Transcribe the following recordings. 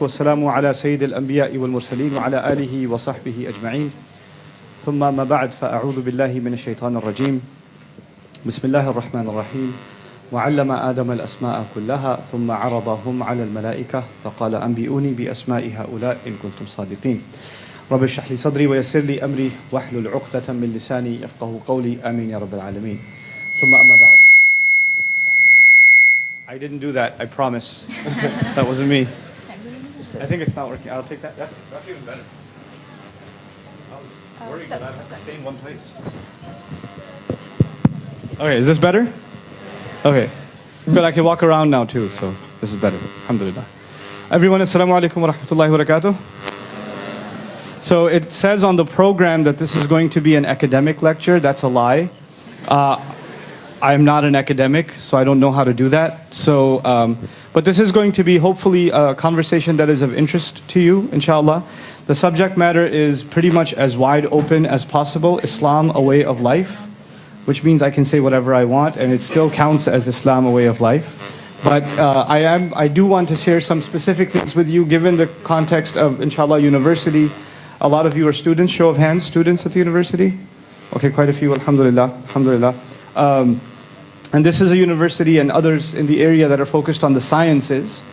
والسلام على سيد الأنبياء والمرسلين وعلى آله وصحبه أجمعين ثم ما بعد فأعوذ بالله من الشيطان الرجيم بسم الله الرحمن الرحيم وعلم آدم الأسماء كلها ثم عرضهم على الملائكة فقال أنبئوني بأسماء هؤلاء إن كنتم صادقين رب اشرح لي صدري ويسر لي أمري واحلل عقدة من لساني يفقهوا قولي آمين يا رب العالمين ثم أما بعد. I didn't do that, I promise. That wasn't me. I think it's not working. I'll take that. That's even better. I was worried that I'd have to stay in one place. Okay, is this better? Okay. Good, I can walk around now too, so this is better. Alhamdulillah. Everyone, assalamu alaikum wa rahmatullahi wa barakatuh. So it says on the program that this is going to be an academic lecture. That's a lie. I'm not an academic, so I don't know how to do that. So, but this is going to be hopefully a conversation that is of interest to you, inshallah. The subject matter is pretty much as wide open as possible. Islam, a way of life, which means I can say whatever I want, and it still counts as Islam, a way of life. But I do want to share some specific things with you, given the context of, inshallah, university. A lot of you are students. Show of hands, students at the university? Okay, quite a few, alhamdulillah, alhamdulillah. And this is a university and others in the area that are focused on the sciences.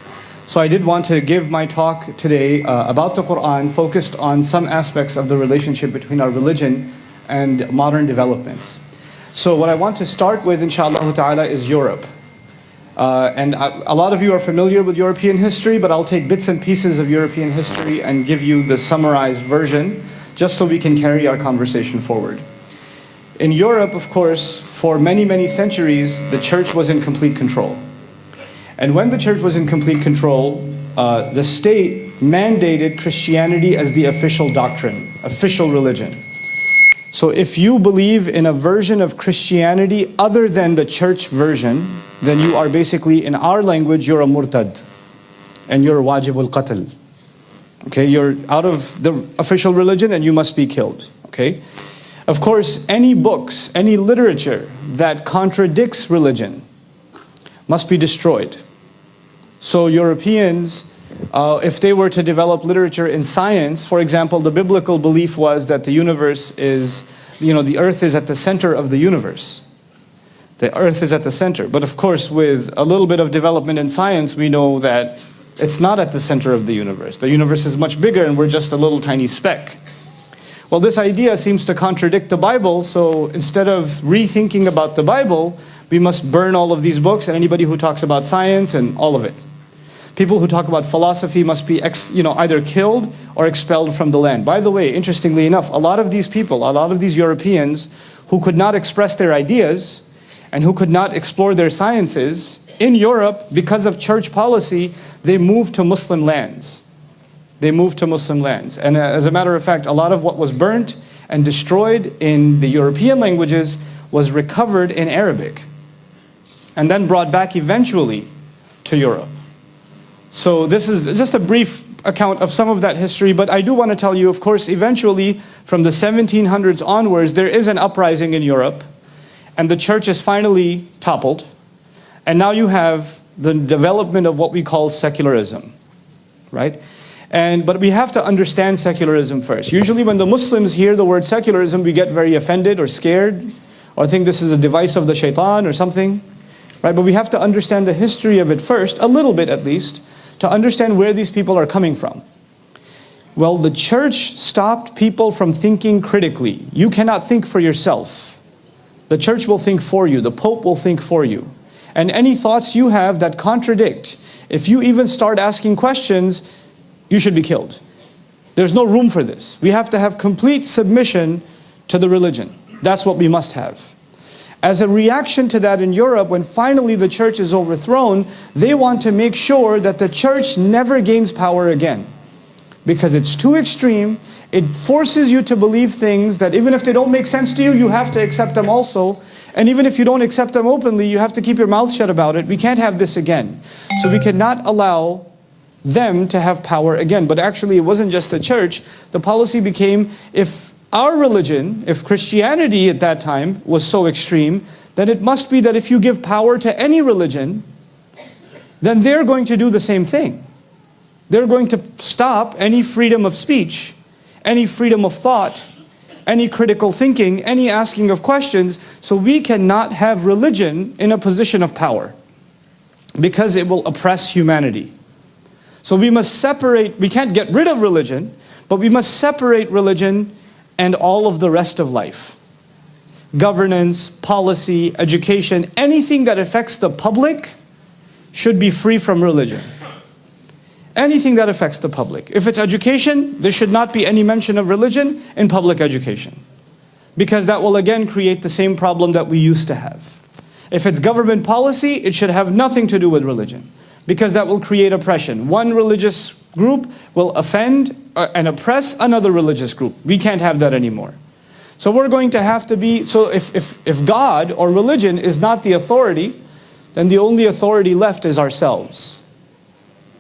So I did want to give my talk today about the Quran, focused on some aspects of the relationship between our religion and modern developments. So what I want to start with, inshallah ta'ala, is Europe. And a lot of you are familiar with European history, but I'll take bits and pieces of European history and give you the summarized version, just so we can carry our conversation forward. In Europe, of course, for many, many centuries, the church was in complete control. And when the church was in complete control, the state mandated Christianity as the official doctrine, official religion. So if you believe in a version of Christianity other than the church version, then you are basically, in our language, you're a murtad. And you're wajibul qatl. Okay, you're out of the official religion and you must be killed. Okay? Of course, any books, any literature that contradicts religion must be destroyed. So Europeans, if they were to develop literature in science, for example, the biblical belief was that the universe is, the earth is at the center of the universe. The earth is at the center. But of course, with a little bit of development in science, we know that it's not at the center of the universe. The universe is much bigger and we're just a little tiny speck. Well, this idea seems to contradict the Bible, so instead of rethinking about the Bible, we must burn all of these books and anybody who talks about science and all of it. People who talk about philosophy must be either killed or expelled from the land. By the way, interestingly enough, a lot of these people, a lot of these Europeans who could not express their ideas and who could not explore their sciences, in Europe, because of church policy, they moved to Muslim lands. They moved to Muslim lands. And as a matter of fact, a lot of what was burnt and destroyed in the European languages was recovered in Arabic and then brought back eventually to Europe. So this is just a brief account of some of that history, but I do want to tell you, of course, eventually from the 1700s onwards, there is an uprising in Europe and the church is finally toppled. And now you have the development of what we call secularism, right? But we have to understand secularism first. Usually when the Muslims hear the word secularism, we get very offended or scared, or think this is a device of the shaitan or something, right? But we have to understand the history of it first, a little bit at least, to understand where these people are coming from. Well, the church stopped people from thinking critically. You cannot think for yourself. The church will think for you. The Pope will think for you. And any thoughts you have that contradict, if you even start asking questions, you should be killed. There's no room for this. We have to have complete submission to the religion. That's what we must have. As a reaction to that in Europe, when finally the church is overthrown, they want to make sure that the church never gains power again. Because it's too extreme. It forces you to believe things that even if they don't make sense to you, you have to accept them also. And even if you don't accept them openly, you have to keep your mouth shut about it. We can't have this again. So we cannot allow them to have power again. But actually, it wasn't just the church. The policy became, if our religion, if Christianity at that time was so extreme, then it must be that if you give power to any religion, then they're going to do the same thing. They're going to stop any freedom of speech, any freedom of thought, any critical thinking, any asking of questions. So we cannot have religion in a position of power because it will oppress humanity. So we must separate, we can't get rid of religion, but we must separate religion and all of the rest of life. Governance, policy, education, anything that affects the public should be free from religion. Anything that affects the public. If it's education, there should not be any mention of religion in public education, because that will again create the same problem that we used to have. If it's government policy, it should have nothing to do with religion, because that will create oppression. One religious group will offend and oppress another religious group. We can't have that anymore. So we're going to have to be, so if God or religion is not the authority, then the only authority left is ourselves.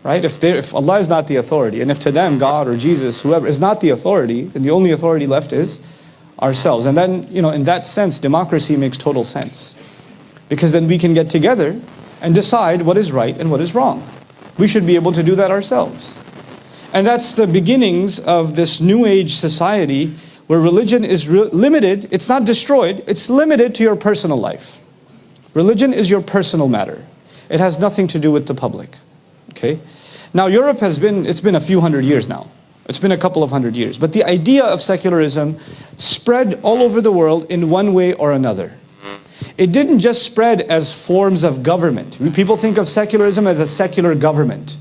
Right? If Allah is not the authority, and if to them God or Jesus, whoever, is not the authority, then the only authority left is ourselves. And then, in that sense, democracy makes total sense. Because then we can get together and decide what is right and what is wrong. We should be able to do that ourselves. And that's the beginnings of this New Age society where religion is limited. It's not destroyed, it's limited to your personal life. Religion is your personal matter. It has nothing to do with the public. Okay? Now Europe it's been a few hundred years now. It's been a couple of hundred years. But the idea of secularism spread all over the world in one way or another. It didn't just spread as forms of government. People think of secularism as a secular government.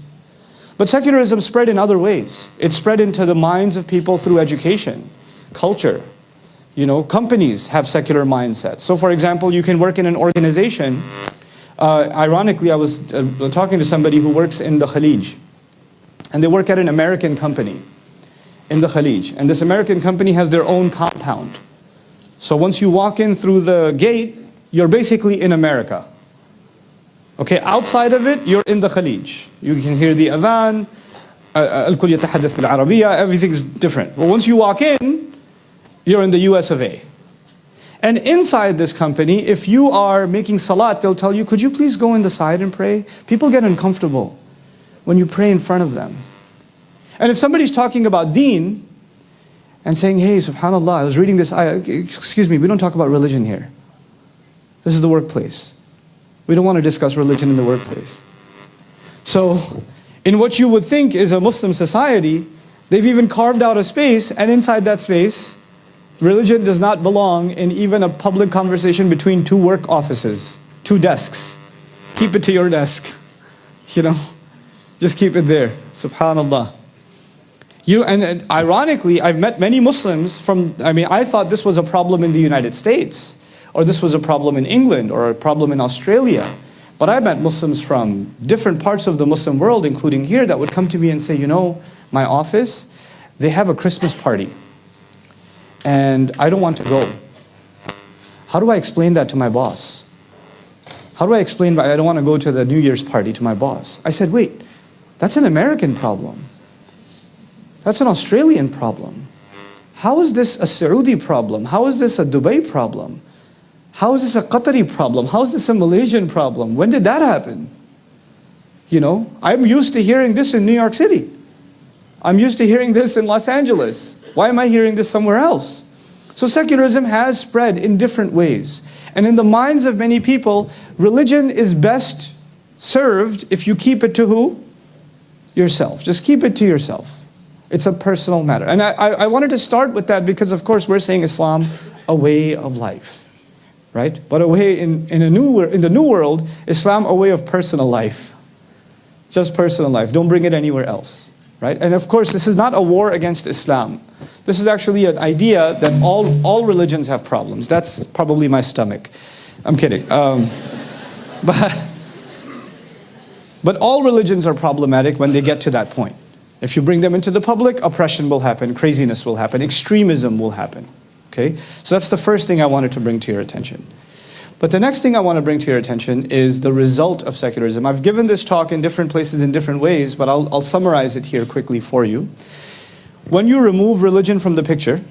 But secularism spread in other ways. It spread into the minds of people through education, culture. Companies have secular mindsets. So for example, you can work in an organization. Ironically, I was talking to somebody who works in the Khalij. And they work at an American company in the Khalij. And this American company has their own compound. So once you walk in through the gate, you're basically in America. Okay, outside of it, you're in the Khalij. You can hear the adhan, al-kull yatahaddath bil-Arabiyya, everything's different. But once you walk in, you're in the US of A. And inside this company, if you are making salat, they'll tell you, could you please go in the side and pray? People get uncomfortable when you pray in front of them. And if somebody's talking about deen and saying, hey, subhanallah, I was reading this ayah, excuse me, we don't talk about religion here. This is the workplace. We don't want to discuss religion in the workplace. So, in what you would think is a Muslim society, they've even carved out a space, and inside that space, religion does not belong in even a public conversation between two work offices, two desks. Keep it to your desk. Just keep it there. Subhanallah. And ironically, I've met many Muslims I thought this was a problem in the United States, or this was a problem in England, or a problem in Australia. But I met Muslims from different parts of the Muslim world, including here, that would come to me and say, my office, they have a Christmas party. And I don't want to go. How do I explain that to my boss? How do I explain I don't want to go to the New Year's party to my boss? I said, wait, that's an American problem. That's an Australian problem. How is this a Saudi problem? How is this a Dubai problem? How is this a Qatari problem? How is this a Malaysian problem? When did that happen? I'm used to hearing this in New York City. I'm used to hearing this in Los Angeles. Why am I hearing this somewhere else? So secularism has spread in different ways. And in the minds of many people, religion is best served if you keep it to who? Yourself. Just keep it to yourself. It's a personal matter. And I wanted to start with that because, of course, we're saying Islam, a way of life. Right? But a way in the new world, Islam, a way of personal life. Just personal life. Don't bring it anywhere else. Right? And of course, this is not a war against Islam. This is actually an idea that all religions have problems. That's probably my stomach. I'm kidding. But all religions are problematic when they get to that point. If you bring them into the public, oppression will happen, craziness will happen, extremism will happen. Okay? So that's the first thing I wanted to bring to your attention. But the next thing I want to bring to your attention is the result of secularism. I've given this talk in different places in different ways, but I'll summarize it here quickly for you. When you remove religion from the picture,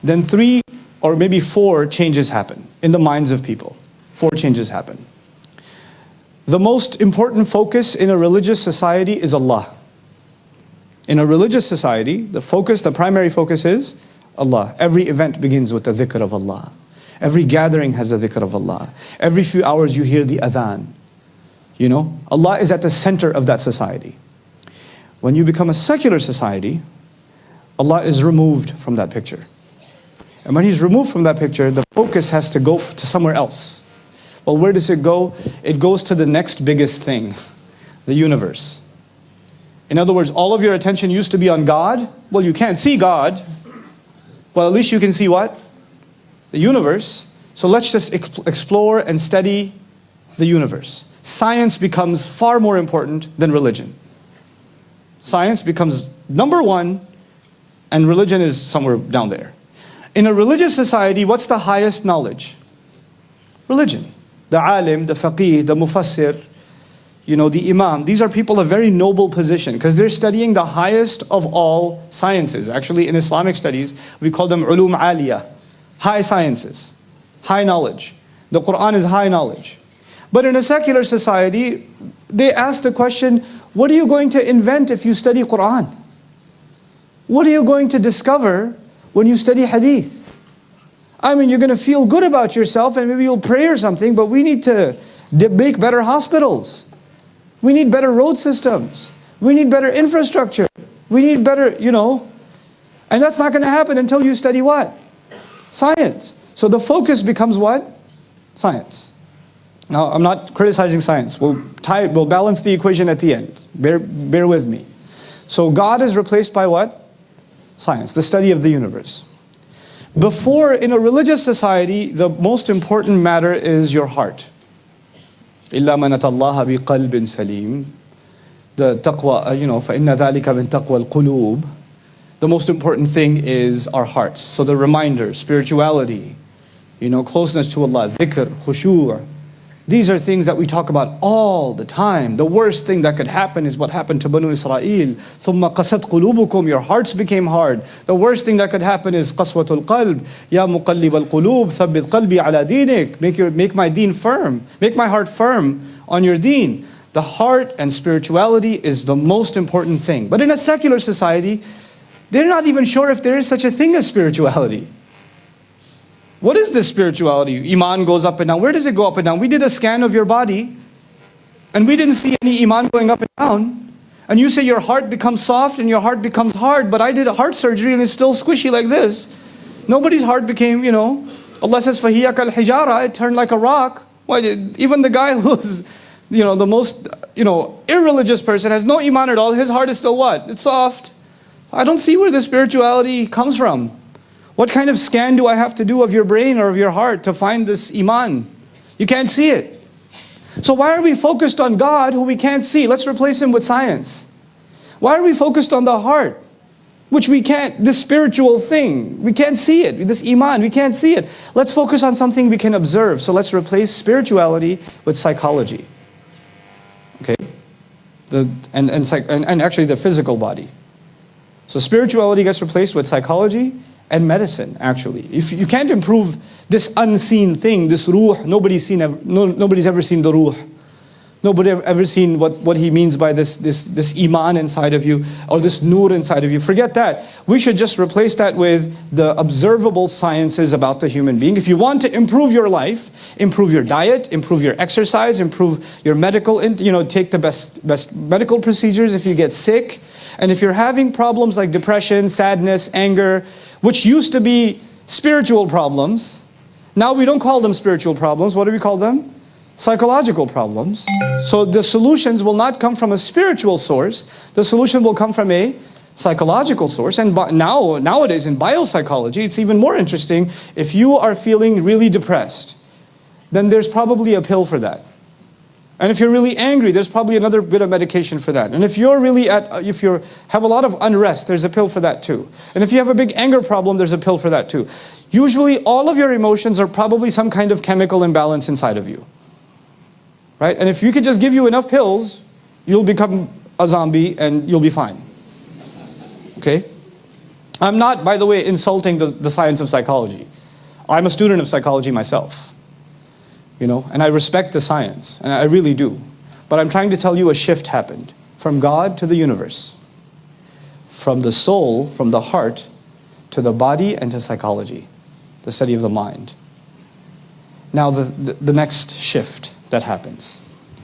then 3 or maybe 4 changes happen in the minds of people. 4 changes happen. The most important focus in a religious society is Allah. In a religious society, the primary focus is Allah. Every event begins with the dhikr of Allah. Every gathering has the dhikr of Allah. Every few hours you hear the adhan. You know, Allah is at the center of that society. When you become a secular society, Allah is removed from that picture. And when He's removed from that picture, the focus has to go to somewhere else. Well, where does it go? It goes to the next biggest thing, the universe. In other words, all of your attention used to be on God. Well, you can't see God. Well, at least you can see what? The universe. So let's just explore and study the universe. Science becomes far more important than religion. Science becomes number one, and religion is somewhere down there. In a religious society, what's the highest knowledge? Religion. The alim, the faqih, the mufassir, you know, the imam. These are people of very noble position because they're studying the highest of all sciences. Actually, in Islamic studies, we call them ulum aliyah, high sciences, high knowledge. The Quran is high knowledge. But in a secular society, they ask the question, what are you going to invent if you study Quran? What are you going to discover when you study hadith? I mean, you're going to feel good about yourself and maybe you'll pray or something, but we need to make better hospitals. We need better road systems. We need better infrastructure. We need better, you know. And that's not going to happen until you study what? Science. So the focus becomes what? Science. Now, I'm not criticizing science. We'll balance the equation at the end. Bear with me. So God is replaced by what? Science, the study of the universe. Before, in a religious society, the most important matter is your heart. إِلَّا مَنَ اللَّهَ بِقَلْبٍ سَلِيمٍ. The taqwa, you know, فَإِنَّ ذَلِكَ مِن تَقْوَى الْقُلُوبِ. The most important thing is our hearts. So the reminder, spirituality, you know, closeness to Allah, dhikr, khushu'. These are things that we talk about all the time. The worst thing that could happen is what happened to Banu Israel. ثُمَّ قَسَتْ قُلُوبُكُمْ. Your hearts became hard. The worst thing that could happen is قَسْوَةُ الْقَلْبِ. يَا مُقَلِّبَ الْقُلُوبِ ثَبِّتْ قَلْبِي عَلَى دِينِكَ. Make my deen firm. Make my heart firm on your deen. The heart and spirituality is the most important thing. But in a secular society, they're not even sure if there is such a thing as spirituality. What is this spirituality? Iman goes up and down. Where does it go up and down? We did a scan of your body and we didn't see any Iman going up and down. And you say your heart becomes soft and your heart becomes hard, but I did a heart surgery and it's still squishy like this. Nobody's heart became, you know, Allah says, فَهِيَ كَالْحِجَارَةِ. It turned like a rock. Why? Even the guy who's, you know, the most, you know, irreligious person has no Iman at all. His heart is still what? It's soft. I don't see where the spirituality comes from. What kind of scan do I have to do of your brain or of your heart to find this Iman? You can't see it. So why are we focused on God who we can't see? Let's replace Him with science. Why are we focused on the heart, which we can't, this spiritual thing, we can't see it, this Iman, we can't see it. Let's focus on something we can observe. So let's replace spirituality with psychology. Okay? And actually the physical body. So spirituality gets replaced with psychology and medicine, actually. If you can't improve this unseen thing, this ruh, nobody's ever seen the ruh. Nobody ever seen what he means by this iman inside of you, or this nur inside of you. Forget that. We should just replace that with the observable sciences about the human being. If you want to improve your life, improve your diet, improve your exercise, improve your medical, you know, take the best medical procedures if you get sick. And if you're having problems like depression, sadness, anger, which used to be spiritual problems, now we don't call them spiritual problems. What do we call them? Psychological problems. So the solutions will not come from a spiritual source. The solution will come from a psychological source. And nowadays in biopsychology, it's even more interesting. If you are feeling really depressed, then there's probably a pill for that. And if you're really angry, there's probably another bit of medication for that. And if you're really have a lot of unrest, there's a pill for that too. And if you have a big anger problem, there's a pill for that too. Usually all of your emotions are probably some kind of chemical imbalance inside of you. Right? And if you could just give you enough pills, you'll become a zombie and you'll be fine. Okay? I'm not, by the way, insulting the science of psychology. I'm a student of psychology myself. You know, and I respect the science, and I really do. But I'm trying to tell you a shift happened from God to the universe. from the soul, from the heart, to the body and to psychology, the study of the mind. Now the next shift that happens.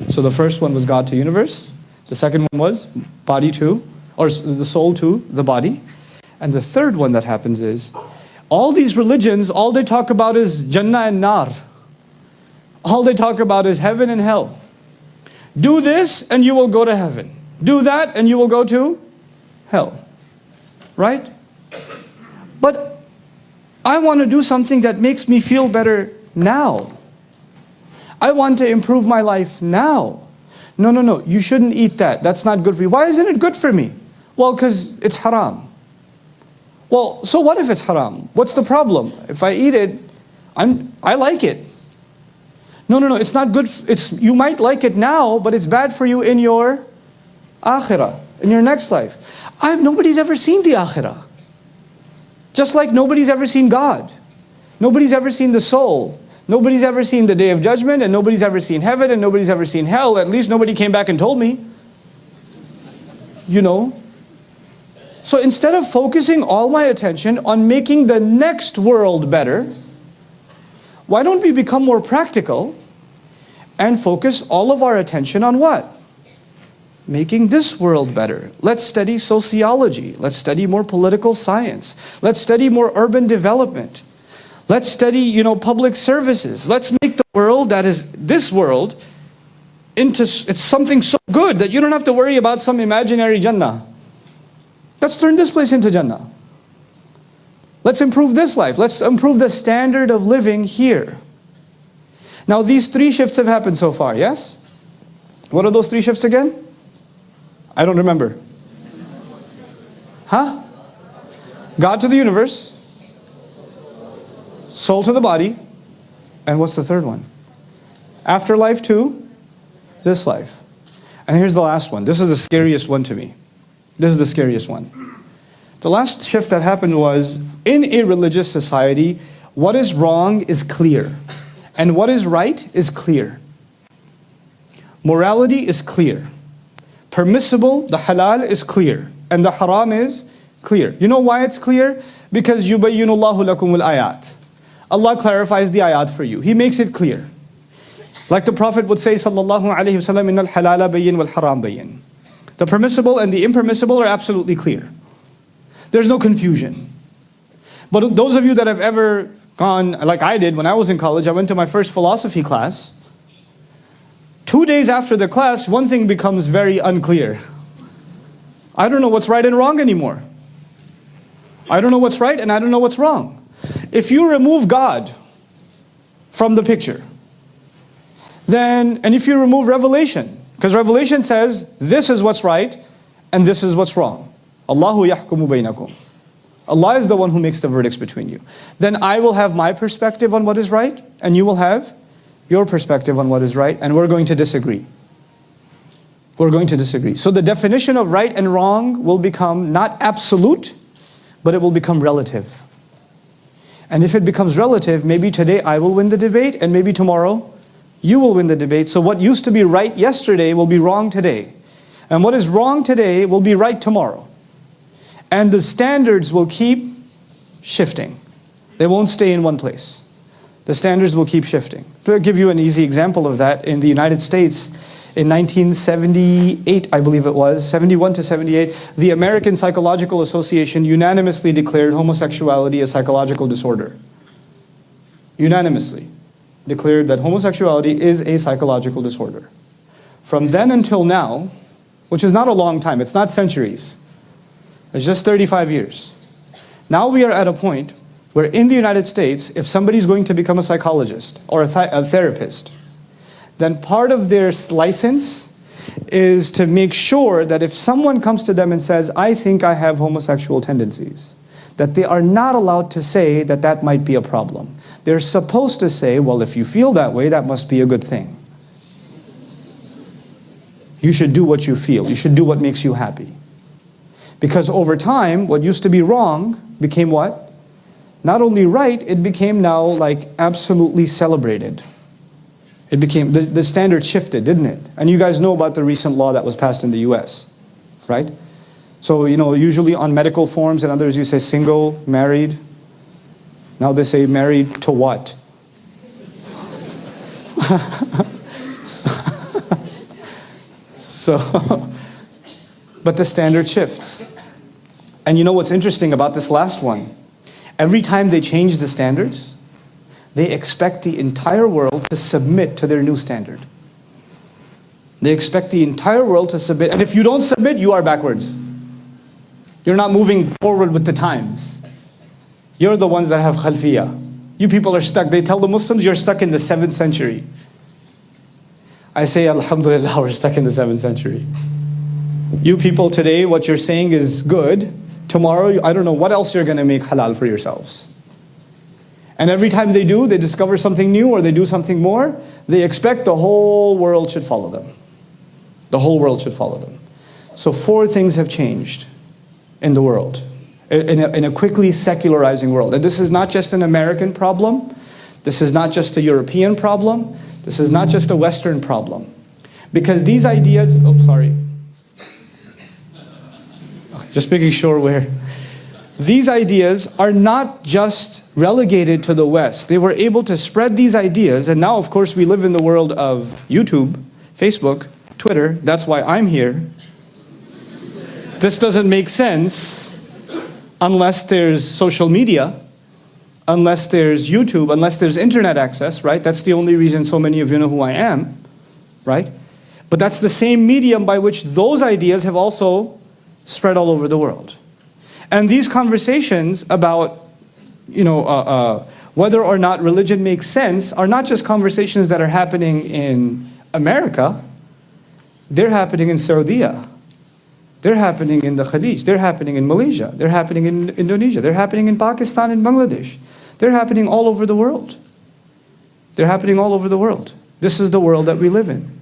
So the first one was God to universe. The second one was body to, or the soul to the body. And the third one that happens is, all these religions, all they talk about is Jannah and Nar. All they talk about is heaven and hell. Do this and you will go to heaven. Do that and you will go to hell. Right? But I want to do something that makes me feel better now. I want to improve my life now. No, you shouldn't eat that. That's not good for you. Why isn't it good for me? Well, because it's haram. Well, so what if it's haram? What's the problem? If I eat it, I like it. No, it's not good. You might like it now, but it's bad for you in your akhirah, in your next life. Nobody's ever seen the akhirah. Just like nobody's ever seen God. Nobody's ever seen the soul. Nobody's ever seen the day of judgment, and nobody's ever seen heaven, and nobody's ever seen hell. At least nobody came back and told me. You know? So instead of focusing all my attention on making the next world better, why don't we become more practical and focus all of our attention on what? Making this world better. Let's study sociology. Let's study more political science. Let's study more urban development. Let's study, public services. Let's make the world that is this world it's something so good that you don't have to worry about some imaginary Jannah. Let's turn this place into Jannah. Let's improve this life. Let's improve the standard of living here. Now these 3 shifts have happened so far, yes? What are those 3 shifts again? I don't remember. Huh? God to the universe, soul to the body, and what's the third one? Afterlife to this life. And here's the last one. This is the scariest one to me. This is the scariest one. The last shift that happened was, in a religious society, what is wrong is clear. And what is right is clear. Morality is clear. Permissible, the halal is clear. And the haram is clear. You know why it's clear? Because يُبَيِّنُ اللَّهُ لَكُمُ الْآيَاتِ. Allah clarifies the ayat for you. He makes it clear. Like the Prophet would say, sallallahu alayhi wa sallam, إِنَّ الْحَلَالَ بَيِّن وَالْحَرَامَ بَيِّن. The permissible and the impermissible are absolutely clear. There's no confusion. But those of you that have ever gone, like I did when I was in college, I went to my first philosophy class. 2 days after the class, one thing becomes very unclear. I don't know what's right and wrong anymore. I don't know what's right and I don't know what's wrong. If you remove God from the picture, then, and if you remove revelation, because revelation says this is what's right and this is what's wrong. Allahu yahkumu bainakum. Allah is the one who makes the verdicts between you. Then I will have my perspective on what is right, and you will have your perspective on what is right, and we're going to disagree. We're going to disagree. So the definition of right and wrong will become not absolute, but it will become relative. And if it becomes relative, maybe today I will win the debate, and maybe tomorrow you will win the debate. So what used to be right yesterday will be wrong today. And what is wrong today will be right tomorrow. And the standards will keep shifting. They won't stay in one place. The standards will keep shifting. To give you an easy example of that, in the United States, in 1978, I believe it was, 71 to 78, the American Psychological Association unanimously declared homosexuality a psychological disorder. Unanimously declared that homosexuality is a psychological disorder. From then until now, which is not a long time, it's not centuries, it's just 35 years. Now we are at a point where in the United States, if somebody's going to become a psychologist or a therapist, then part of their license is to make sure that if someone comes to them and says, I think I have homosexual tendencies, that they are not allowed to say that that might be a problem. They're supposed to say, well, if you feel that way, that must be a good thing. You should do what you feel. You should do what makes you happy. Because over time, what used to be wrong became what? Not only right, it became now like absolutely celebrated. It became, the standard shifted, didn't it? And you guys know about the recent law that was passed in the US, right? So, usually on medical forms and others you say single, married. Now they say married to what? But the standard shifts. And you know what's interesting about this last one? Every time they change the standards, they expect the entire world to submit to their new standard. They expect the entire world to submit. And if you don't submit, you are backwards. You're not moving forward with the times. You're the ones that have khalfiyah. You people are stuck. They tell the Muslims, you're stuck in the 7th century. I say, alhamdulillah, we're stuck in the 7th century. You people today, what you're saying is good. Tomorrow, I don't know what else you're going to make halal for yourselves. And every time they do, they discover something new or they do something more, they expect the whole world should follow them. The whole world should follow them. So 4 things have changed in the world, in a quickly secularizing world. And this is not just an American problem. This is not just a European problem. This is not just a Western problem. Because these ideas, just making sure these ideas are not just relegated to the West. They were able to spread these ideas, and now of course we live in the world of YouTube, Facebook, Twitter. That's why I'm here. This doesn't make sense unless there's social media, unless there's YouTube, unless there's internet access, right? That's the only reason so many of you know who I am, right? But that's the same medium by which those ideas have also spread all over the world. And these conversations about, whether or not religion makes sense are not just conversations that are happening in America. They're happening in Saudi. They're happening in the Khalij. They're happening in Malaysia. They're happening in Indonesia. They're happening in Pakistan and Bangladesh. They're happening all over the world. They're happening all over the world. This is the world that we live in.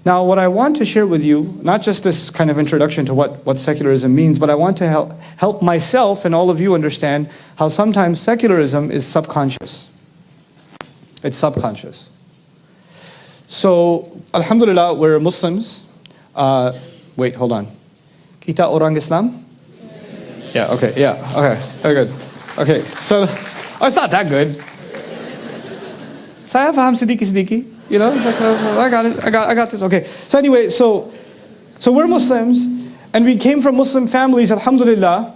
Now, what I want to share with you, not just this kind of introduction to what secularism means, but I want to help myself and all of you understand how sometimes secularism is subconscious. It's subconscious. So, alhamdulillah, we're Muslims. Wait, hold on. Kita orang Islam? Yeah, okay, very good. Okay, so, it's not that good. Saya faham sedikit-sedikit. It's like, I got it, I got this, okay. So anyway, so we're Muslims, and we came from Muslim families, alhamdulillah,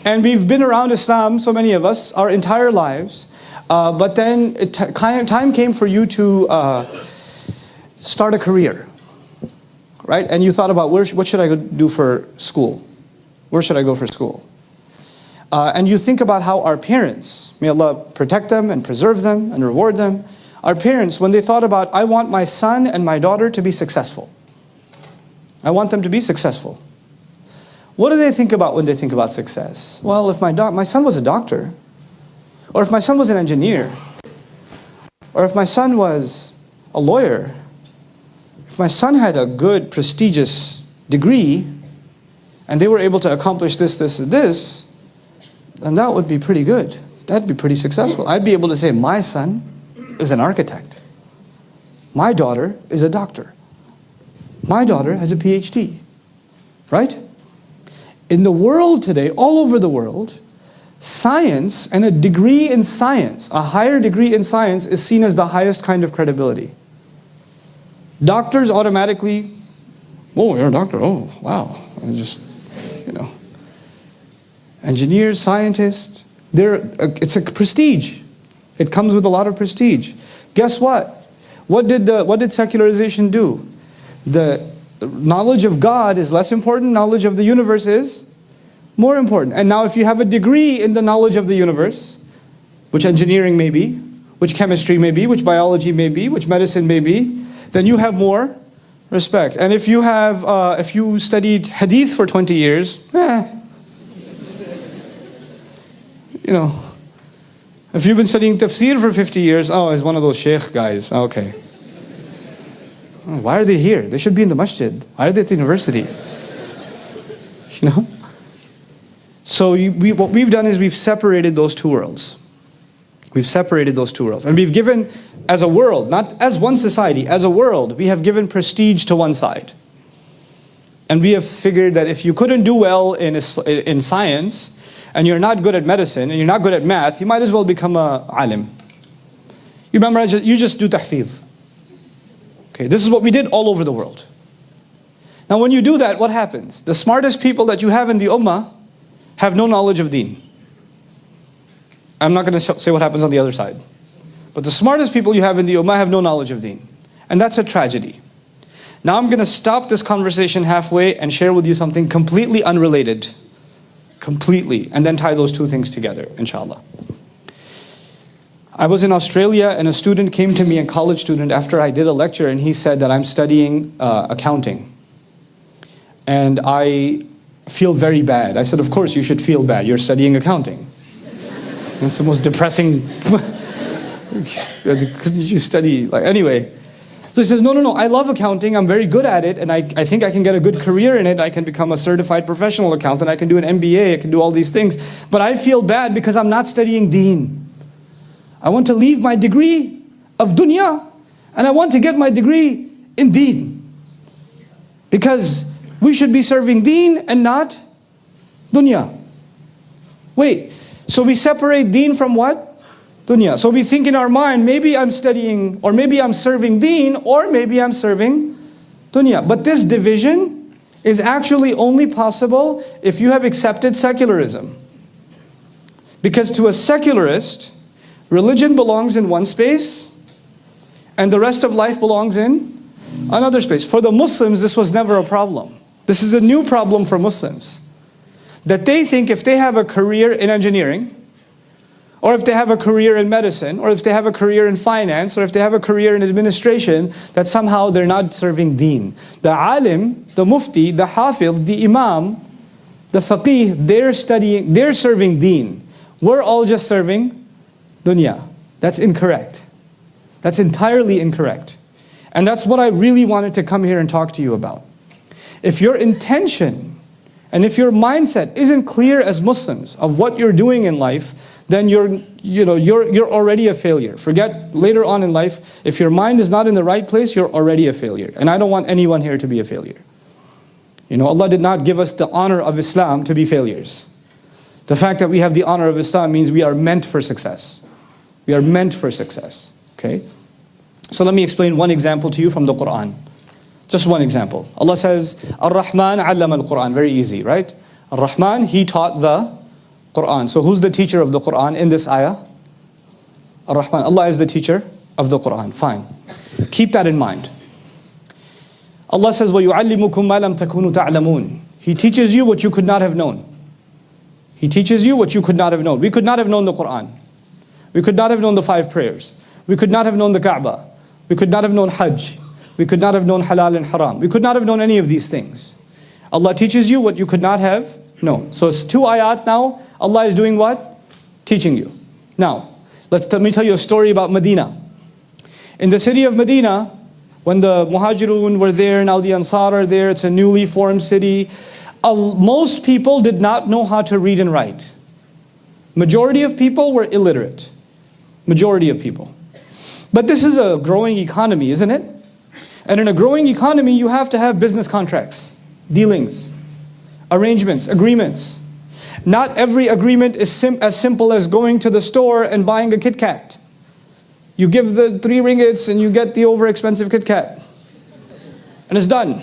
and we've been around Islam, so many of us, our entire lives. But then time came for you to start a career, right? And you thought about, what should I do for school? Where should I go for school? And you think about how our parents, may Allah protect them and preserve them and reward them, our parents, when they thought about, I want my son and my daughter to be successful. I want them to be successful. What do they think about when they think about success? Well, if my son was a doctor, or if my son was an engineer, or if my son was a lawyer, if my son had a good, prestigious degree, and they were able to accomplish this, this, and this, then that would be pretty good. That'd be pretty successful. I'd be able to say, my son is an architect. My daughter is a doctor. My daughter has a PhD. Right? In the world today, all over the world, science and a degree in science, a higher degree in science, is seen as the highest kind of credibility. Doctors automatically, oh, you're a doctor, oh, wow. And just, engineers, scientists, it's a prestige. It comes with a lot of prestige. Guess what? What did secularization do? The knowledge of God is less important. Knowledge of the universe is more important. And now if you have a degree in the knowledge of the universe, which engineering may be, which chemistry may be, which biology may be, which medicine may be, then you have more respect. And if you studied hadith for 20 years, if you've been studying tafsir for 50 years, oh, it's one of those sheikh guys. Okay. Why are they here? They should be in the masjid. Why are they at the university? So what we've done is we've separated those two worlds. We've separated those two worlds. And we've given, as a world, not as one society, as a world, we have given prestige to one side. And we have figured that if you couldn't do well in science, and you're not good at medicine, and you're not good at math, you might as well become a alim. You memorize it, you just do tahfidh. Okay, this is what we did all over the world. Now when you do that, what happens? The smartest people that you have in the ummah have no knowledge of deen. I'm not going to say what happens on the other side. But the smartest people you have in the ummah have no knowledge of deen. And that's a tragedy. Now I'm going to stop this conversation halfway and share with you something completely unrelated. Completely. And then tie those two things together, inshallah. I was in Australia and a student came to me, a college student, after I did a lecture, and he said that I'm studying accounting. And I feel very bad. I said, of course you should feel bad. You're studying accounting. It's the most depressing. Couldn't you study? Anyway. So he says, no, I love accounting, I'm very good at it, and I think I can get a good career in it, I can become a certified professional accountant, I can do an MBA, I can do all these things, but I feel bad because I'm not studying deen. I want to leave my degree of dunya, and I want to get my degree in deen. Because we should be serving deen and not dunya. Wait, so we separate deen from what? Dunya. So we think in our mind, maybe I'm studying, or maybe I'm serving deen, or maybe I'm serving dunya. But this division is actually only possible if you have accepted secularism. Because to a secularist, religion belongs in one space, and the rest of life belongs in another space. For the Muslims, this was never a problem. This is a new problem for Muslims. That they think if they have a career in engineering, or if they have a career in medicine, or if they have a career in finance, or if they have a career in administration, that somehow they're not serving deen. The alim, the mufti, the hafiz, the imam, the faqih, they're serving deen. We're all just serving dunya. That's incorrect. That's entirely incorrect. And that's what I really wanted to come here and talk to you about. If your intention and if your mindset isn't clear as Muslims of what you're doing in life, then you're already a failure. Forget later on in life, if your mind is not in the right place, you're already a failure. And I don't want anyone here to be a failure. Allah did not give us the honor of Islam to be failures. The fact that we have the honor of Islam means we are meant for success. We are meant for success. Okay? So let me explain one example to you from the Quran. Just one example. Allah says, Ar-Rahman 'allama al-Quran. Very easy, right? Ar-Rahman, He taught the Quran. So who's the teacher of the Quran in this ayah? Ar-Rahman. Allah is the teacher of the Quran. Fine. Keep that in mind. Allah says, وَيُعَلِّمُكُمْ مَا لَمْ تَكُونُوا تَعْلَمُونَ. He teaches you what you could not have known. He teaches you what you could not have known. We could not have known the Quran. We could not have known the 5 prayers. We could not have known the Kaaba. We could not have known Hajj. We could not have known halal and haram. We could not have known any of these things. Allah teaches you what you could not have known. So it's 2 ayat now. Allah is doing what? Teaching you. Now, let me tell you a story about Medina. In the city of Medina, when the Muhajirun were there, now the Ansar are there, it's a newly formed city. Most people did not know how to read and write. Majority of people were illiterate. Majority of people. But this is a growing economy, isn't it? And in a growing economy, you have to have business contracts, dealings, arrangements, agreements. Not every agreement is as simple as going to the store and buying a Kit Kat. You give the 3 ringgits and you get the over-expensive Kit Kat. And it's done.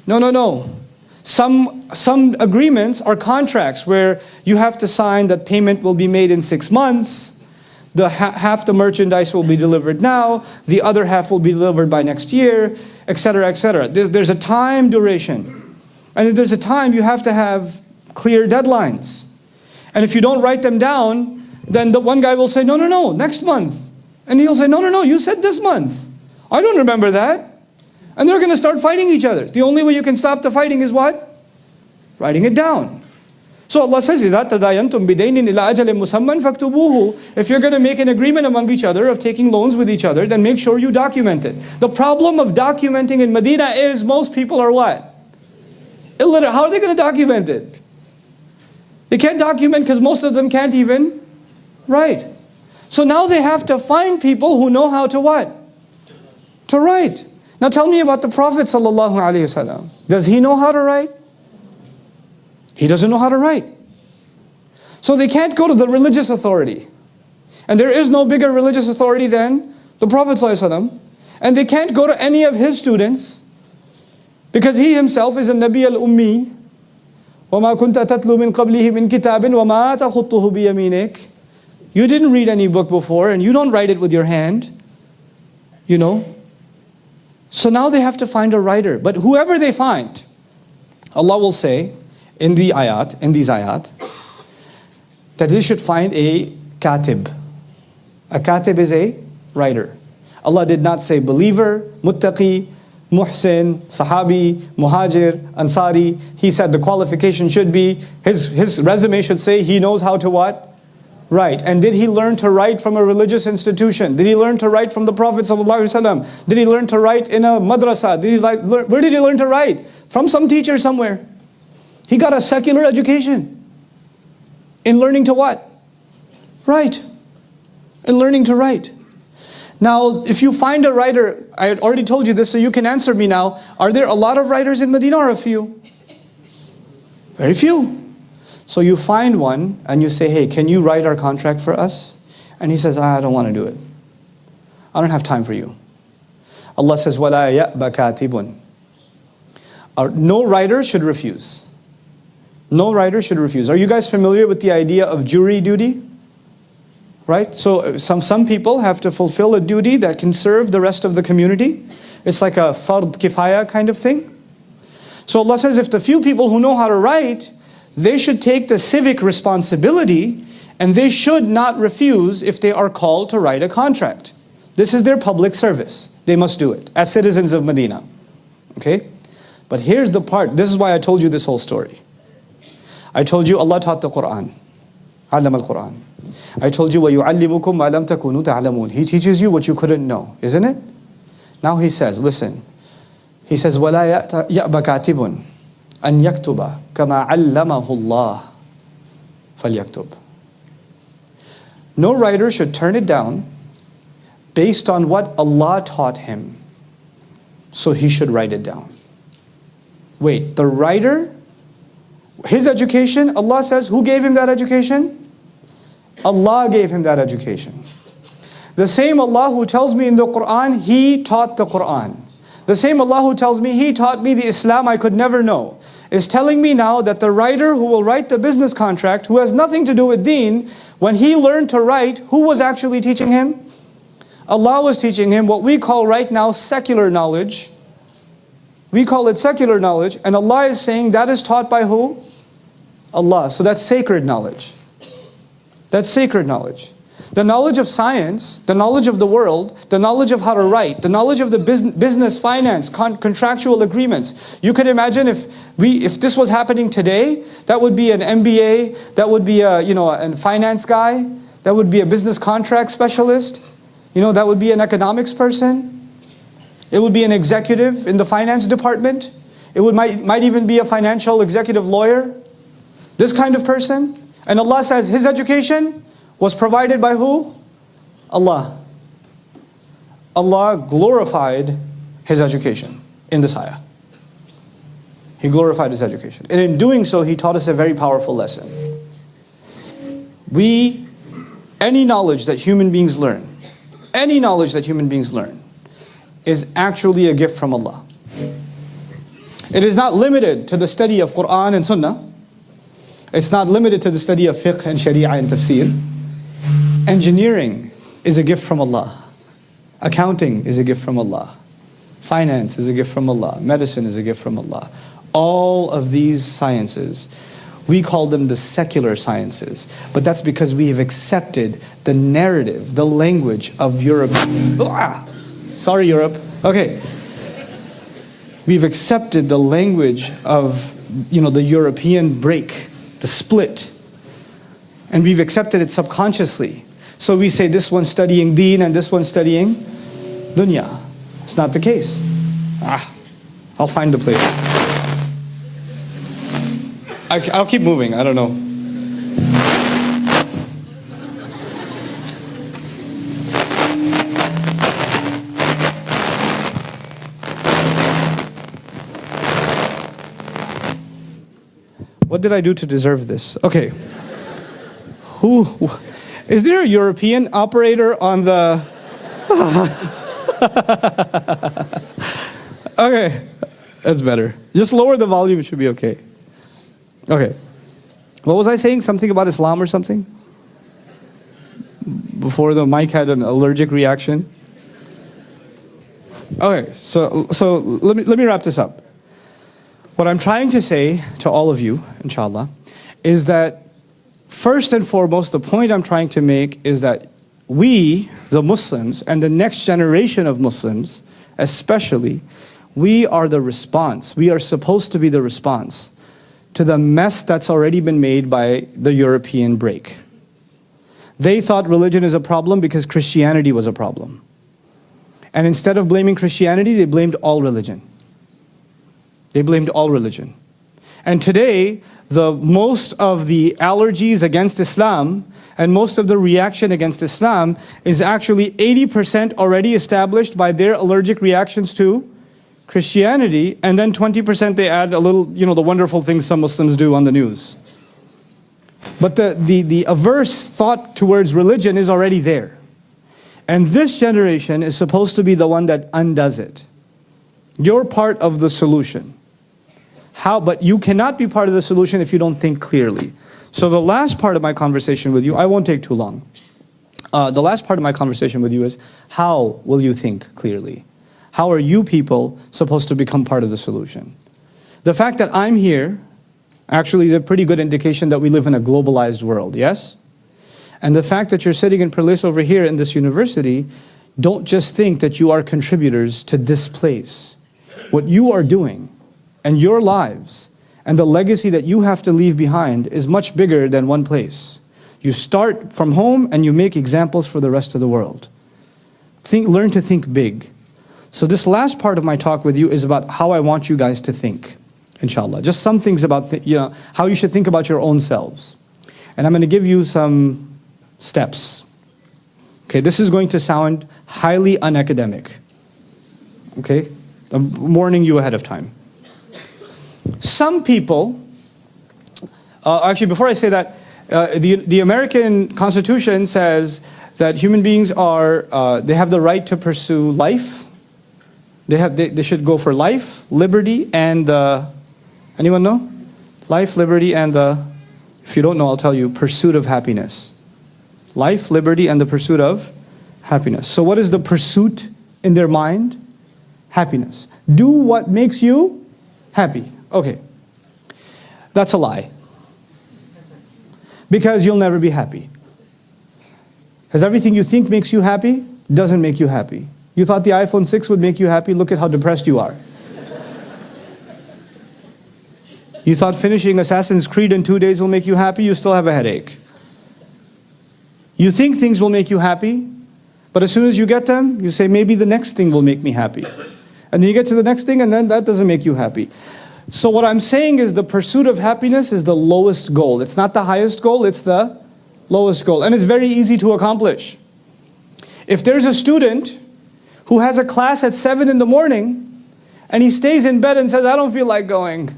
No. Some agreements are contracts where you have to sign that payment will be made in 6 months. Half the merchandise will be delivered now. The other half will be delivered by next year, etc., etc. There's a time duration. And there's a time you have to have clear deadlines. And if you don't write them down, then the one guy will say, no, next month. And he'll say, no, you said this month. I don't remember that. And they're going to start fighting each other. The only way you can stop the fighting is what? Writing it down. So Allah says, إِذَا تَدَايَنْتُمْ بِدَيْنٍ إِلَىٰ أَجَلٍ مُسَمًّى فَاكْتُبُوهُ. If you're going to make an agreement among each other of taking loans with each other, then make sure you document it. The problem of documenting in Medina is most people are what? Illiterate. How are they going to document it? They can't document because most of them can't even write. So now they have to find people who know how to what? To write. Now tell me about the Prophet ﷺ. Does he know how to write? He doesn't know how to write. So they can't go to the religious authority. And there is no bigger religious authority than the Prophet ﷺ. And they can't go to any of his students because he himself is a Nabi al-Ummi. وَمَا كُنْتَ تَتْلُو مِنْ قَبْلِهِ مِنْ كِتَابٍ وَمَا تَخُطُّهُ بِيَمِينِكَ. You didn't read any book before and you don't write it with your hand. You know. So now they have to find a writer. But whoever they find, Allah will say in these ayat, that they should find a katib. A katib is a writer. Allah did not say believer, muttaqi, muhsin, sahabi, muhajir, ansari. He said the qualification should be, his resume should say he knows how to what? Write. And did he learn to write from a religious institution? Did he learn to write from the Prophet ﷺ? Did he learn to write in a madrasa? Where did he learn to write? From some teacher somewhere. He got a secular education. In learning to what? Write. In learning to write. Now, if you find a writer, I had already told you this, so you can answer me now. Are there a lot of writers in Medina or a few? Very few. So you find one and you say, hey, can you write our contract for us? And he says, I don't want to do it. I don't have time for you. Allah says, وَلَا يَأْبَ كَاتِبٌ. No writer should refuse. No writer should refuse. Are you guys familiar with the idea of jury duty? Right? So some people have to fulfill a duty that can serve the rest of the community. It's like a fard kifaya kind of thing. So Allah says if the few people who know how to write, they should take the civic responsibility and they should not refuse if they are called to write a contract. This is their public service. They must do it as citizens of Medina. Okay? But here's the part. This is why I told you this whole story. I told you Allah taught the Quran. Alam al-Quran. I told you وَيُعَلِّمُكُمْ مَا لَمْ تَكُونُوا تَعْلَمُونَ. He teaches you what you couldn't know, isn't it? Now he says, listen. He says, وَلَا يَأْبَ كَاتِبٌ أَنْ يَكْتُبَ كَمَا عَلَّمَهُ اللَّهُ فَلْيَكْتُبْ. No writer should turn it down based on what Allah taught him. So he should write it down. Wait, the writer, his education, Allah says, who gave him that education? Allah gave him that education. The same Allah who tells me in the Quran, He taught the Quran. The same Allah who tells me He taught me the Islam I could never know, is telling me now that the writer who will write the business contract, who has nothing to do with deen, when he learned to write, who was actually teaching him? Allah was teaching him what we call right now secular knowledge. We call it secular knowledge, and Allah is saying that is taught by who? Allah. So that's sacred knowledge. That's sacred knowledge. The knowledge of science, the knowledge of the world, the knowledge of how to write, the knowledge of the business, finance, contractual agreements. You could imagine if this was happening today, that would be an MBA, that would be a finance guy, that would be a business contract specialist, that would be an economics person. It would be an executive in the finance department. It might even be a financial executive lawyer. This kind of person. And Allah says his education was provided by who? Allah. Allah glorified his education in this ayah. He glorified his education. And in doing so, He taught us a very powerful lesson. Any knowledge that human beings learn, is actually a gift from Allah. It is not limited to the study of Quran and Sunnah. It's not limited to the study of fiqh and sharia and tafsir. Engineering is a gift from Allah. Accounting is a gift from Allah. Finance is a gift from Allah. Medicine is a gift from Allah. All of these sciences, we call them the secular sciences. But that's because we have accepted the narrative, the language of Europe. Sorry, Europe. Okay. We've accepted the language of, the European break, the split. And we've accepted it subconsciously. So we say this one's studying deen and this one's studying dunya. It's not the case. I'll find the place. I'll keep moving, I don't know. what did I do to deserve this? Okay. Who is there a European operator on the... Okay, that's better. Just lower the volume, it should be okay. Okay. What was I saying? Something about Islam or something? Before the mic had an allergic reaction? Okay, so let me wrap this up. What I'm trying to say to all of you, inshallah, is that first and foremost, the point I'm trying to make is that we, the Muslims, and the next generation of Muslims, especially, we are the response. We are supposed to be the response to the mess that's already been made by the European break. They thought religion is a problem because Christianity was a problem. And instead of blaming Christianity, they blamed all religion. They blamed all religion. And today, most of the allergies against Islam and most of the reaction against Islam is actually 80% already established by their allergic reactions to Christianity, and then 20% they add a little, the wonderful things some Muslims do on the news. But the averse thought towards religion is already there. And this generation is supposed to be the one that undoes it. You're part of the solution. But you cannot be part of the solution if you don't think clearly. So the last part of my conversation with you, I won't take too long. The last part of my conversation with you is, how will you think clearly? How are you people supposed to become part of the solution? The fact that I'm here actually is a pretty good indication that we live in a globalized world, yes? And the fact that you're sitting in Perlis over here in this university, don't just think that you are contributors to this place. What you are doing and your lives and the legacy that you have to leave behind is much bigger than one place. You start from home and you make examples for the rest of the world. Learn to think big. So this last part of my talk with you is about how I want you guys to think, inshallah. Just some things about how you should think about your own selves. And I'm going to give you some steps. Okay, this is going to sound highly unacademic. Okay, I'm warning you ahead of time. Some people, actually before I say that, the American Constitution says that human beings they have the right to pursue life. They should go for life, liberty, and anyone know? Life, liberty, and if you don't know, I'll tell you, pursuit of happiness. Life, liberty, and the pursuit of happiness. So what is the pursuit in their mind? Happiness. Do what makes you happy. Okay. That's a lie. Because you'll never be happy. Because everything you think makes you happy doesn't make you happy. You thought the iPhone 6 would make you happy? Look at how depressed you are. You thought finishing Assassin's Creed in 2 days will make you happy? You still have a headache. You think things will make you happy, but as soon as you get them, you say, maybe the next thing will make me happy. And then you get to the next thing, and then that doesn't make you happy. So what I'm saying is the pursuit of happiness is the lowest goal. It's not the highest goal, it's the lowest goal. And it's very easy to accomplish. If there's a student who has a class at 7 in the morning, and he stays in bed and says, I don't feel like going.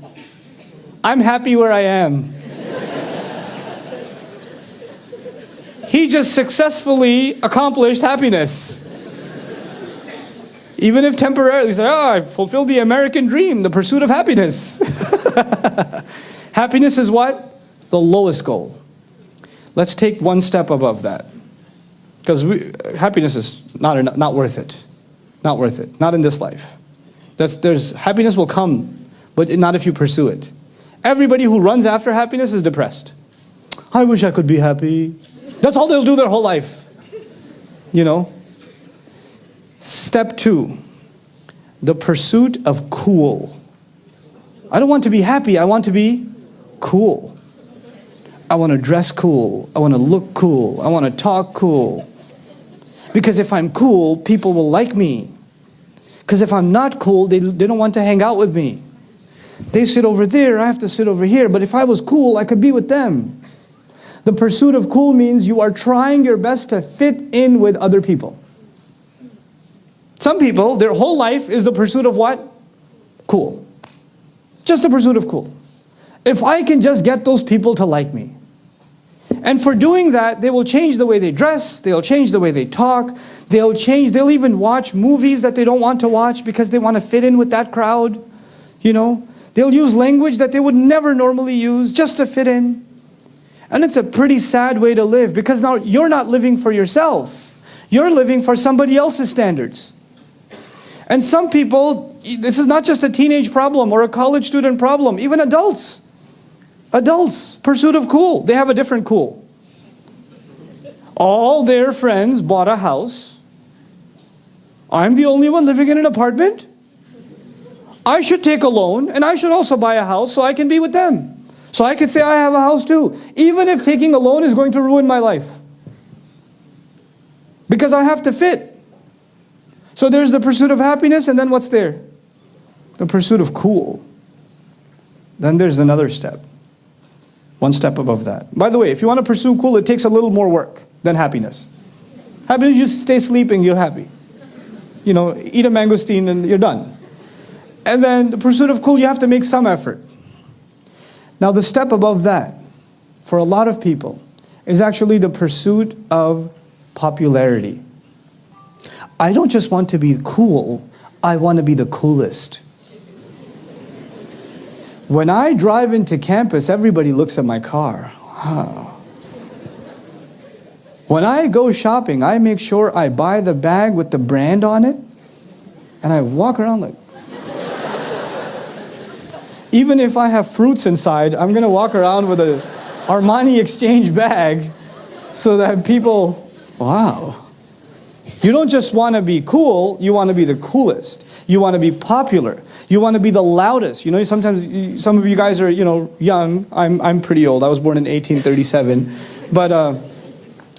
I'm happy where I am. He just successfully accomplished happiness. Even if temporarily, he said, I fulfilled the American dream, the pursuit of happiness. Happiness is what? The lowest goal. Let's take one step above that. Because happiness is not worth it. Not worth it. Not in this life. Happiness will come, but not if you pursue it. Everybody who runs after happiness is depressed. I wish I could be happy. That's all they'll do their whole life. Step 2, the pursuit of cool. I don't want to be happy, I want to be cool. I want to dress cool, I want to look cool, I want to talk cool. Because if I'm cool, people will like me. Because if I'm not cool, they don't want to hang out with me. They sit over there, I have to sit over here, but if I was cool, I could be with them. The pursuit of cool means you are trying your best to fit in with other people. Some people, their whole life is the pursuit of what? Cool. Just the pursuit of cool. if I can just get those people to like me. And for doing that, they will change the way they dress, they'll change the way they talk, they'll even watch movies that they don't want to watch because they want to fit in with that crowd. You know, they'll use language that they would never normally use just to fit in. And it's a pretty sad way to live, because now you're not living for yourself. You're living for somebody else's standards. And some people, this is not just a teenage problem or a college student problem, even adults. Adults, pursuit of cool. They have a different cool. All their friends bought a house. I'm the only one living in an apartment. I should take a loan, and I should also buy a house so I can be with them. So I could say I have a house too, even if taking a loan is going to ruin my life. Because I have to fit. So there's the pursuit of happiness, and then what's there? The pursuit of cool. Then there's another step. One step above that. By the way, if you want to pursue cool, it takes a little more work than happiness. Happiness, you stay sleeping, you're happy. You know, eat a mangosteen and you're done. And then the pursuit of cool, you have to make some effort. Now the step above that, for a lot of people, is actually the pursuit of popularity. I don't just want to be cool, I want to be the coolest. When I drive into campus, everybody looks at my car. Wow. When I go shopping, I make sure I buy the bag with the brand on it, and I walk around like... Even if I have fruits inside, I'm going to walk around with a Armani Exchange bag so that people, wow. You don't just want to be cool, you want to be the coolest. You want to be popular. You want to be the loudest. You know, sometimes some of you guys are, you know, young. I'm pretty old. I was born in 1837. But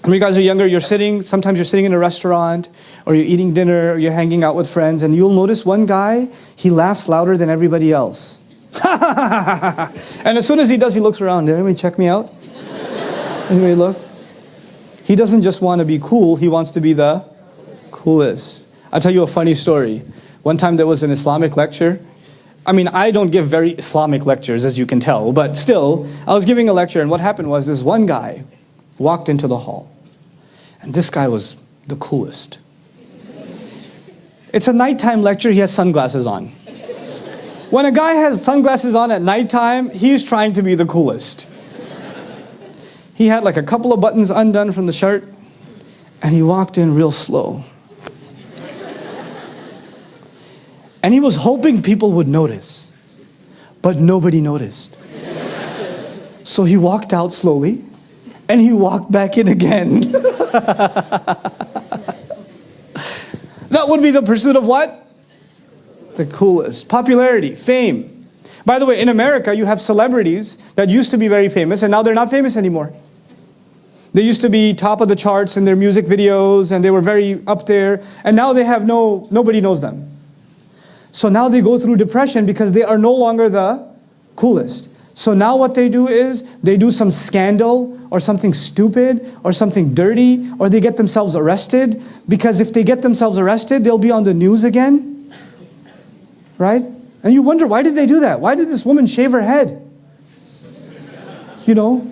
when you guys are younger, sometimes you're sitting in a restaurant, or you're eating dinner, or you're hanging out with friends, and you'll notice one guy, he laughs louder than everybody else. And as soon as he does, he looks around. Did anybody check me out? Anybody look? He doesn't just want to be cool, he wants to be the coolest. I'll tell you a funny story. One time there was an Islamic lecture. I mean, I don't give very Islamic lectures, as you can tell, but still, I was giving a lecture, and what happened was this one guy walked into the hall. And this guy was the coolest. It's a nighttime lecture, he has sunglasses on. When a guy has sunglasses on at nighttime, he's trying to be the coolest. He had like a couple of buttons undone from the shirt, and he walked in real slow. And he was hoping people would notice, but nobody noticed. So he walked out slowly, and he walked back in again. That would be the pursuit of what? The coolest. Popularity, fame. By the way, in America, you have celebrities that used to be very famous, and now they're not famous anymore. They used to be top of the charts in their music videos, and they were very up there, and now they have nobody knows them. So now they go through depression because they are no longer the coolest. So now what they do is, they do some scandal, or something stupid, or something dirty, or they get themselves arrested, because if they get themselves arrested, they'll be on the news again. Right? And you wonder, why did they do that? Why did this woman shave her head? You know?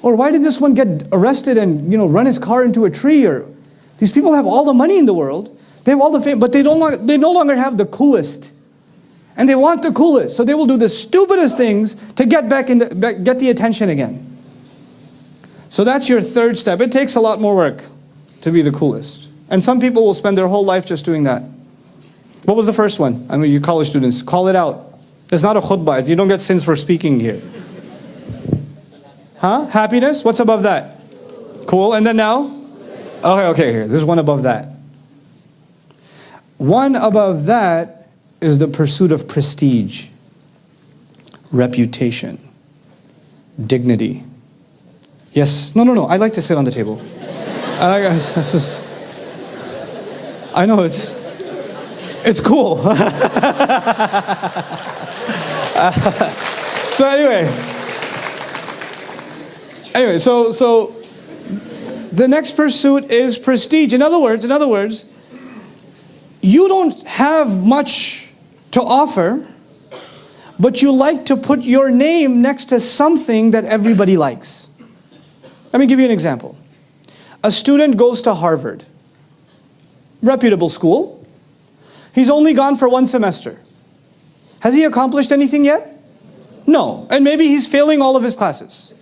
Or why did this one get arrested and, you know, run his car into a tree? Or these people have all the money in the world. They have all the fame, but they no longer have the coolest. And they want the coolest. So they will do the stupidest things to get get the attention again. So that's your third step. It takes a lot more work to be the coolest. And some people will spend their whole life just doing that. What was the first one? I mean, you college students, call it out. It's not a khutbah. You don't get sins for speaking here. Huh? Happiness? What's above that? Cool. And then now? Okay, here. There's one above that. One above that is the pursuit of prestige, reputation, dignity. Yes. No. I like to sit on the table. I know it's cool. So anyway, so the next pursuit is prestige. In other words, you don't have much to offer, but you like to put your name next to something that everybody likes. Let me give you an example. A student goes to Harvard, reputable school. He's only gone for 1 semester. Has he accomplished anything yet? No. And maybe he's failing all of his classes.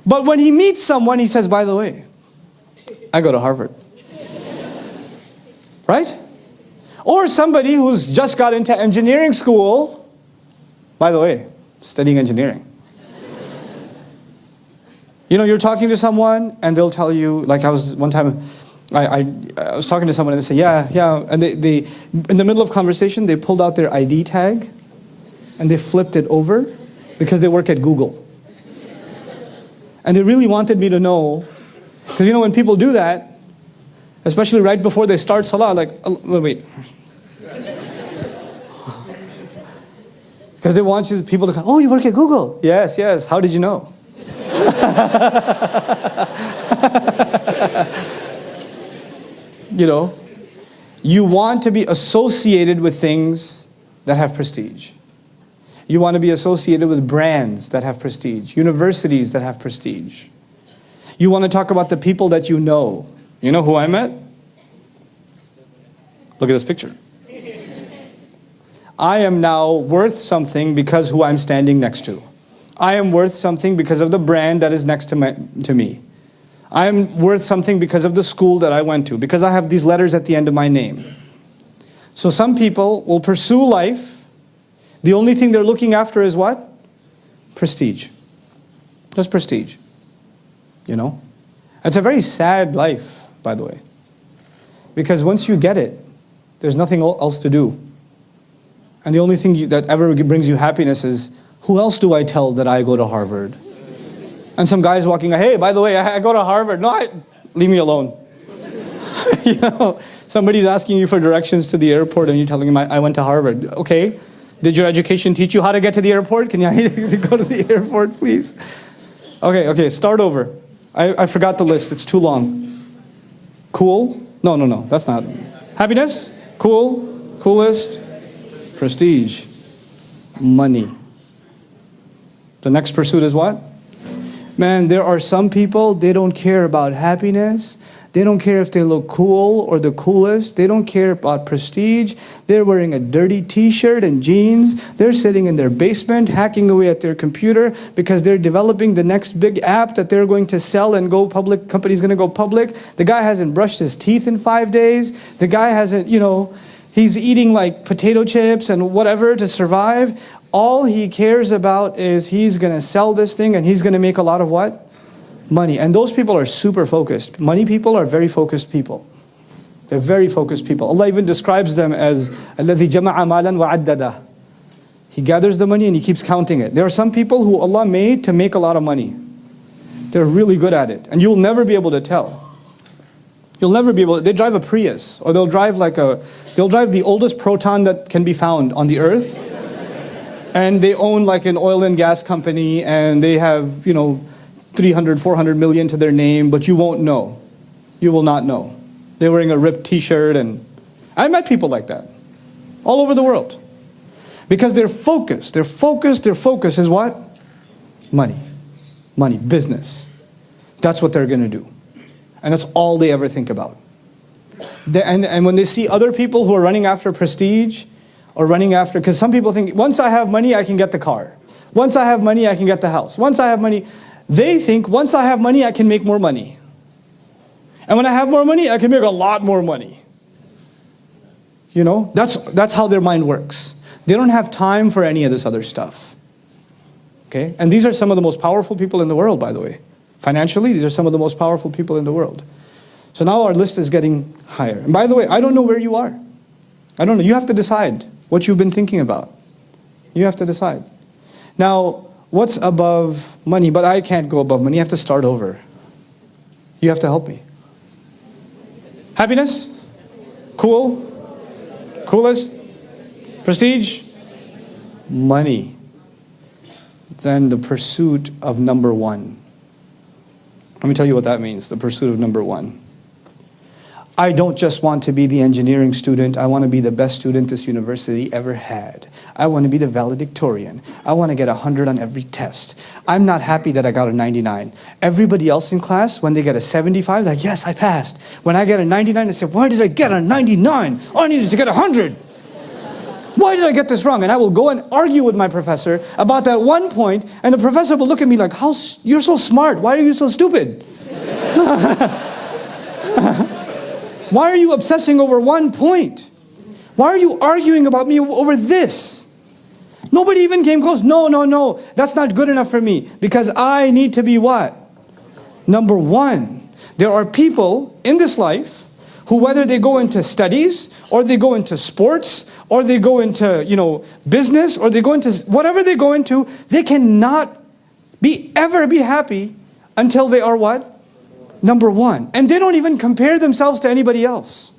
But when he meets someone, he says, by the way, I go to Harvard. Right? Or somebody who's just got into engineering school, by the way, studying engineering. You know, you're talking to someone and they'll tell you, like I was one time, I was talking to someone and they say, yeah, and they in the middle of conversation, they pulled out their ID tag and they flipped it over because they work at Google. And they really wanted me to know, because you know when people do that, especially right before they start salah, like, wait. Because they want people to come, oh, you work at Google? Yes, yes, how did you know? You know, you want to be associated with things that have prestige. You want to be associated with brands that have prestige, universities that have prestige. You want to talk about the people that you know. You know who I met? Look at this picture. I am now worth something because who I'm standing next to. I am worth something because of the brand that is next to me. I am worth something because of the school that I went to, because I have these letters at the end of my name. So some people will pursue life. The only thing they're looking after is what? Prestige. Just prestige. You know? It's a very sad life, by the way. Because once you get it, there's nothing else to do. And the only thing that ever brings you happiness is, who else do I tell that I go to Harvard? And some guy's walking, hey, by the way, I go to Harvard. No, leave me alone. You know, somebody's asking you for directions to the airport and you're telling him, I went to Harvard. Okay, did your education teach you how to get to the airport? Can you go to the airport, please? Okay, start over. I forgot the list, it's too long. Cool? No, that's not. Happiness? Cool? Coolest? Prestige. Money. The next pursuit is what? Man, there are some people, they don't care about happiness. They don't care if they look cool or the coolest. They don't care about prestige. They're wearing a dirty t-shirt and jeans. They're sitting in their basement hacking away at their computer because they're developing the next big app that they're going to sell and go public. Company's going to go public. The guy hasn't brushed his teeth in 5 days. The guy hasn't, he's eating like potato chips and whatever to survive. All he cares about is he's going to sell this thing and he's going to make a lot of what? Money. And those people are super focused. Money people are very focused people. They're very focused people. Allah even describes them as الَّذِي جَمَعَ مَالًا وَعَدَّدَهُ. He gathers the money and he keeps counting it. There are some people who Allah made to make a lot of money. They're really good at it. And you'll never be able to tell. You'll never be able to. They drive a Prius. Or they'll drive the oldest Proton that can be found on the earth. And they own like an oil and gas company and they have, 300, 400 million to their name, but you won't know. You will not know. They're wearing a ripped t-shirt and I met people like that all over the world. Because they're focused. Their focus is what? Money. Money, business. That's what they're going to do. And that's all they ever think about. And when they see other people who are running after prestige, or running after, because some people think, once I have money, I can get the car. Once I have money, I can get the house. Once I have money, they think, once I have money, I can make more money. And when I have more money, I can make a lot more money. That's how their mind works. They don't have time for any of this other stuff. Okay? And these are some of the most powerful people in the world, by the way. Financially, these are some of the most powerful people in the world. So now our list is getting higher. And by the way, I don't know where you are. I don't know. You have to decide what you've been thinking about. You have to decide. Now, what's above money? But I can't go above money. You have to start over. You have to help me. Happiness? Cool? Coolest? Prestige? Money. Then the pursuit of number one. Let me tell you what that means, the pursuit of number one. I don't just want to be the engineering student. I want to be the best student this university ever had. I want to be the valedictorian. I want to get 100 on every test. I'm not happy that I got a 99. Everybody else in class, when they get a 75, they're like, yes, I passed. When I get a 99, I say, why did I get a 99? I needed to get 100. Why did I get this wrong? And I will go and argue with my professor about that one point, and the professor will look at me like, you're so smart. Why are you so stupid? Why are you obsessing over one point? Why are you arguing about me over this? Nobody even came close. No. That's not good enough for me. Because I need to be what? Number one. There are people in this life who, whether they go into studies, or they go into sports, or they go into, business, or they go into whatever they go into, they cannot ever be happy until they are what? Number one. And they don't even compare themselves to anybody else.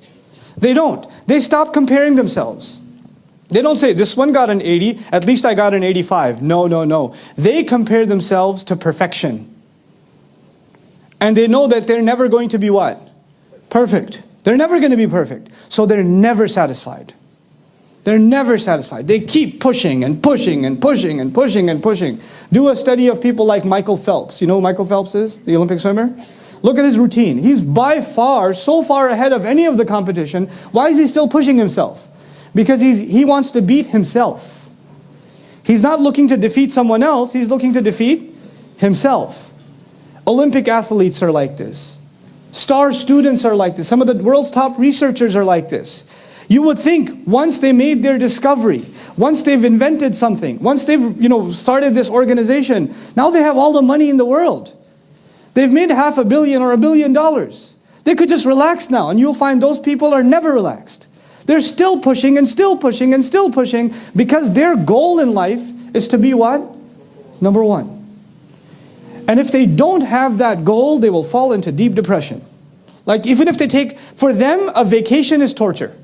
They don't. They stop comparing themselves. They don't say, this one got an 80, at least I got an 85. No. They compare themselves to perfection. And they know that they're never going to be what? Perfect. They're never going to be perfect. So they're never satisfied. They're never satisfied. They keep pushing and pushing and pushing and pushing and pushing. Do a study of people like Michael Phelps. You know who Michael Phelps is? The Olympic swimmer? Look at his routine. He's by far, so far ahead of any of the competition. Why is he still pushing himself? Because he wants to beat himself. He's not looking to defeat someone else. He's looking to defeat himself. Olympic athletes are like this. Star students are like this. Some of the world's top researchers are like this. You would think once they made their discovery, once they've invented something, once they've started this organization, now they have all the money in the world. They've made $500 million or $1 billion. They could just relax now, and you'll find those people are never relaxed. They're still pushing and still pushing and still pushing because their goal in life is to be what? Number one. And if they don't have that goal, they will fall into deep depression. Like even if they for them, a vacation is torture.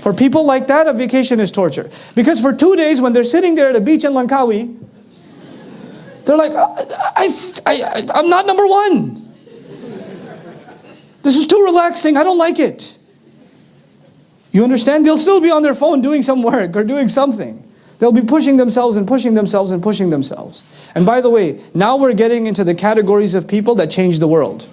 For people like that, a vacation is torture. Because for 2 days when they're sitting there at a beach in Langkawi, they're like, I'm not number one. This is too relaxing. I don't like it. You understand? They'll still be on their phone doing some work or doing something. They'll be pushing themselves and pushing themselves and pushing themselves. And by the way, now we're getting into the categories of people that change the world.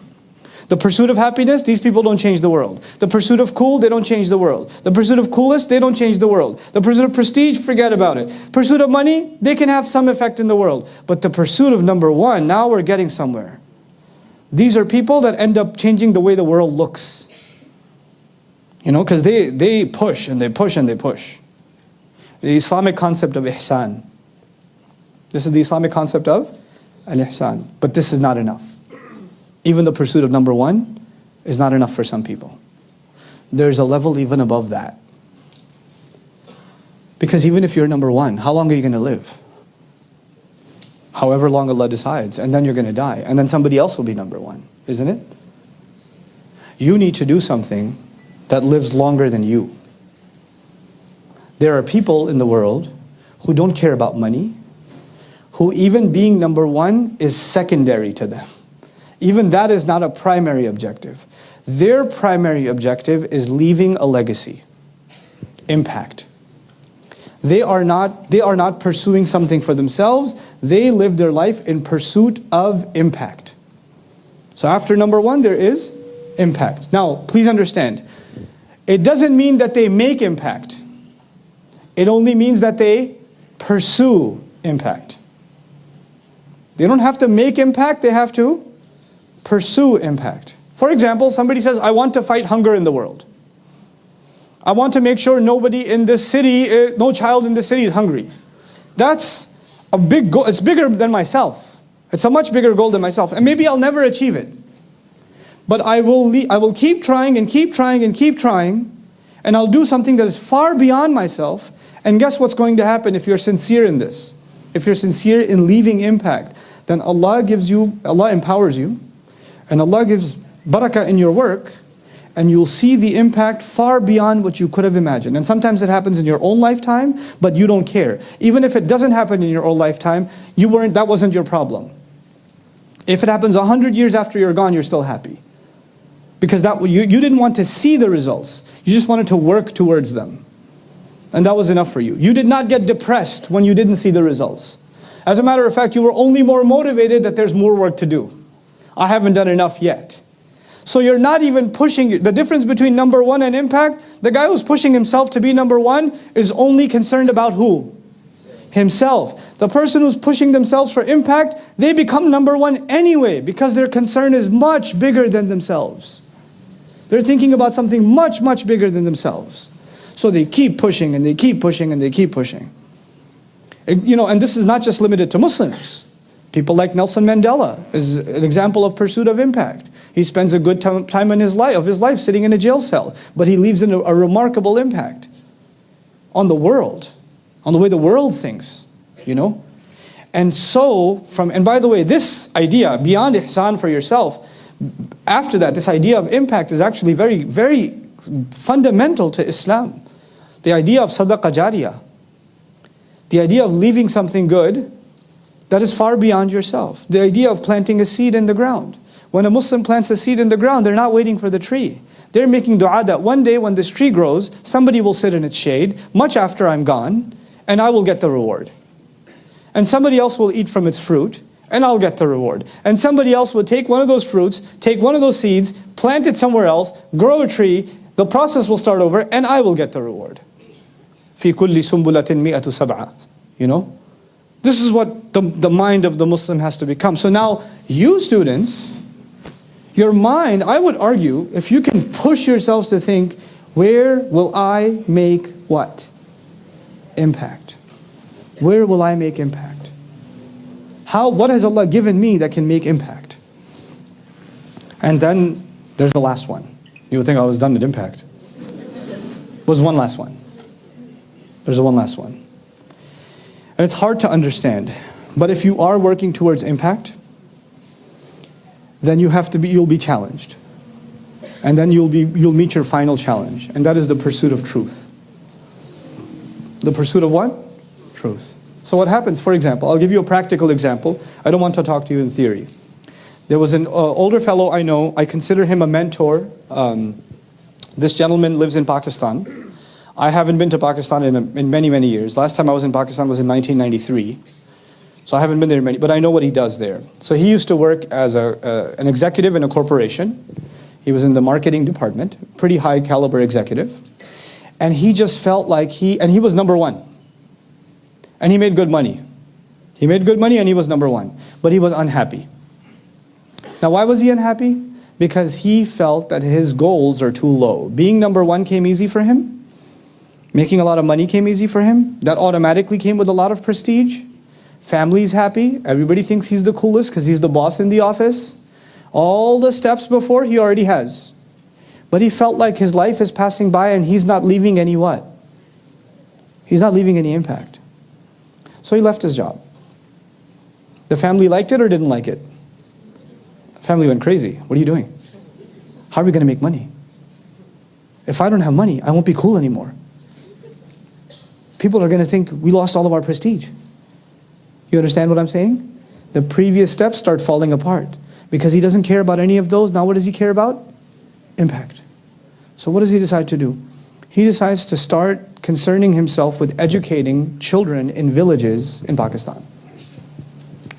The pursuit of happiness, these people don't change the world. The pursuit of cool, they don't change the world. The pursuit of coolest, they don't change the world. The pursuit of prestige, forget about it. Pursuit of money, they can have some effect in the world. But the pursuit of number one, now we're getting somewhere. These are people that end up changing the way the world looks. Because they push and they push and they push. The Islamic concept of ihsan. This is the Islamic concept of al-ihsan. But this is not enough. Even the pursuit of number one is not enough for some people. There's a level even above that. Because even if you're number one, how long are you going to live? However long Allah decides, and then you're going to die. And then somebody else will be number one, isn't it? You need to do something that lives longer than you. There are people in the world who don't care about money, who even being number one is secondary to them. Even that is not a primary objective. Their primary objective is leaving a legacy, impact. They are not pursuing something for themselves. They live their life in pursuit of impact. So after number one, there is impact. Now, please understand, it doesn't mean that they make impact. It only means that they pursue impact. They don't have to make impact, they have to pursue impact. For example, somebody says, I want to fight hunger in the world. I want to make sure nobody in this city, no child in this city is hungry. That's a big goal. It's bigger than myself. It's a much bigger goal than myself. And maybe I'll never achieve it. But I will keep trying and keep trying and keep trying. And I'll do something that is far beyond myself. And guess what's going to happen if you're sincere in this? If you're sincere in leaving impact, then Allah empowers you. And Allah gives barakah in your work. And you'll see the impact far beyond what you could have imagined. And sometimes it happens in your own lifetime, but you don't care. Even if it doesn't happen in your own lifetime, that wasn't your problem. If it happens 100 years after you're gone, you're still happy. Because you didn't want to see the results. You just wanted to work towards them. And that was enough for you. You did not get depressed when you didn't see the results. As a matter of fact, you were only more motivated that there's more work to do. I haven't done enough yet. So you're not even pushing. The difference between number one and impact, the guy who's pushing himself to be number one is only concerned about who? Himself. The person who's pushing themselves for impact, they become number one anyway because their concern is much bigger than themselves. They're thinking about something much, much bigger than themselves. So they keep pushing and they keep pushing and they keep pushing. And this is not just limited to Muslims. People like Nelson Mandela is an example of pursuit of impact. He spends a good time in his life sitting in a jail cell, but he leaves a remarkable impact on the world, on the way the world thinks, And so, and by the way, this idea, beyond ihsan for yourself, after that, this idea of impact is actually very, very fundamental to Islam. The idea of sadaqah jariyah. The idea of leaving something good that is far beyond yourself. The idea of planting a seed in the ground. When a Muslim plants a seed in the ground, they're not waiting for the tree. They're making dua that one day when this tree grows, somebody will sit in its shade, much after I'm gone, and I will get the reward. And somebody else will eat from its fruit, and I'll get the reward. And somebody else will take one of those fruits, take one of those seeds, plant it somewhere else, grow a tree, the process will start over, and I will get the reward. في كل سنبلة مئة سبعة. This is what the mind of the Muslim has to become. So now, you students, your mind, I would argue, if you can push yourselves to think, where will I make what? Impact. Where will I make impact? What has Allah given me that can make impact? And then there's the last one. You would think I was done with impact. There's one last one. There's one last one. And it's hard to understand. But if you are working towards impact, then you'll be challenged. And then you'll meet your final challenge. And that is the pursuit of truth. The pursuit of what? Truth. So what happens, for example, I'll give you a practical example. I don't want to talk to you in theory. There was an older fellow I know. I consider him a mentor. This gentleman lives in Pakistan. I haven't been to Pakistan in many, many years. Last time I was in Pakistan was in 1993. So I haven't been there but I know what he does there. So he used to work as an executive in a corporation. He was in the marketing department, pretty high caliber executive. And he just felt like he was number one. And he made good money. He made good money and he was number one. But he was unhappy. Now why was he unhappy? Because he felt that his goals are too low. Being number one came easy for him. Making a lot of money came easy for him. That automatically came with a lot of prestige. Family's happy. Everybody thinks he's the coolest because he's the boss in the office. All the steps before he already has. But he felt like his life is passing by and he's not leaving any what? He's not leaving any impact. So he left his job. The family liked it or didn't like it? The family went crazy. What are you doing? How are we going to make money? If I don't have money, I won't be cool anymore. People are going to think we lost all of our prestige. You understand what I'm saying? The previous steps start falling apart. Because he doesn't care about any of those. Now what does he care about? Impact. So what does he decide to do? He decides to start concerning himself with educating children in villages in Pakistan.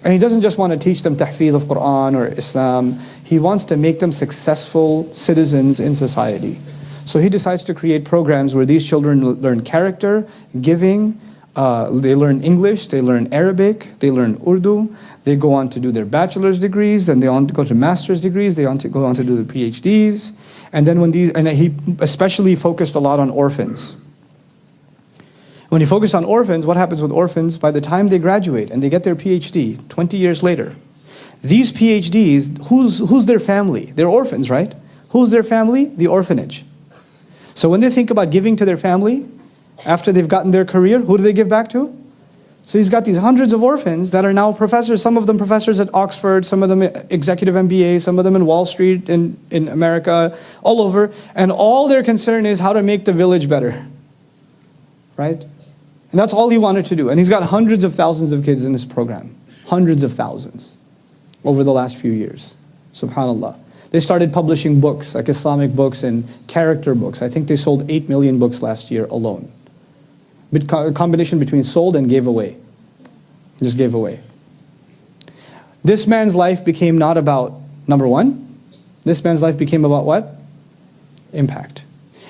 And he doesn't just want to teach them tahfidh of Quran or Islam. He wants to make them successful citizens in society. So he decides to create programs where these children learn character, giving, they learn English, they learn Arabic, they learn Urdu, they go on to do their bachelor's degrees, then they on to go to master's degrees, they go on to do their PhDs. And then he especially focused a lot on orphans. When he focused on orphans, what happens with orphans? By the time they graduate and they get their PhD, 20 years later, these PhDs, who's their family? They're orphans, right? Who's their family? The orphanage. So when they think about giving to their family, after they've gotten their career, who do they give back to? So he's got these hundreds of orphans that are now professors, some of them professors at Oxford, some of them executive MBA, some of them in Wall Street in America, all over. And all their concern is how to make the village better. Right? And that's all he wanted to do. And he's got hundreds of thousands of kids in this program. Hundreds of thousands over the last few years. SubhanAllah. They started publishing books, like Islamic books and character books. I think they sold 8 million books last year alone. A combination between sold and gave away. Just gave away. This man's life became not about, number one, this man's life became about what? Impact.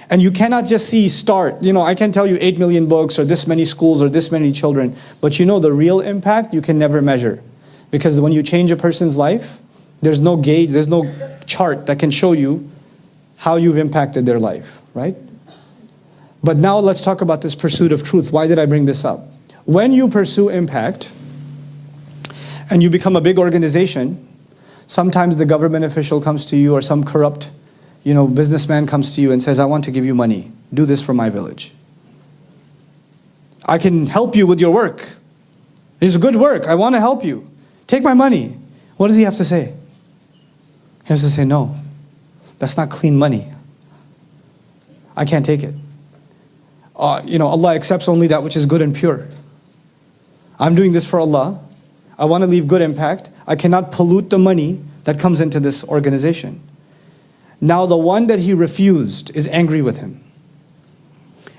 And you cannot just see start, I can tell you 8 million books or this many schools or this many children, but the real impact you can never measure. Because when you change a person's life, there's no gauge, there's no chart that can show you how you've impacted their life, right? But now let's talk about this pursuit of truth. Why did I bring this up? When you pursue impact and you become a big organization, sometimes the government official comes to you or some corrupt, businessman comes to you and says, I want to give you money. Do this for my village. I can help you with your work. It's good work. I want to help you. Take my money. What does he have to say? He has to say, no, that's not clean money. I can't take it. Allah accepts only that which is good and pure. I'm doing this for Allah. I want to leave good impact. I cannot pollute the money that comes into this organization. Now the one that he refused is angry with him.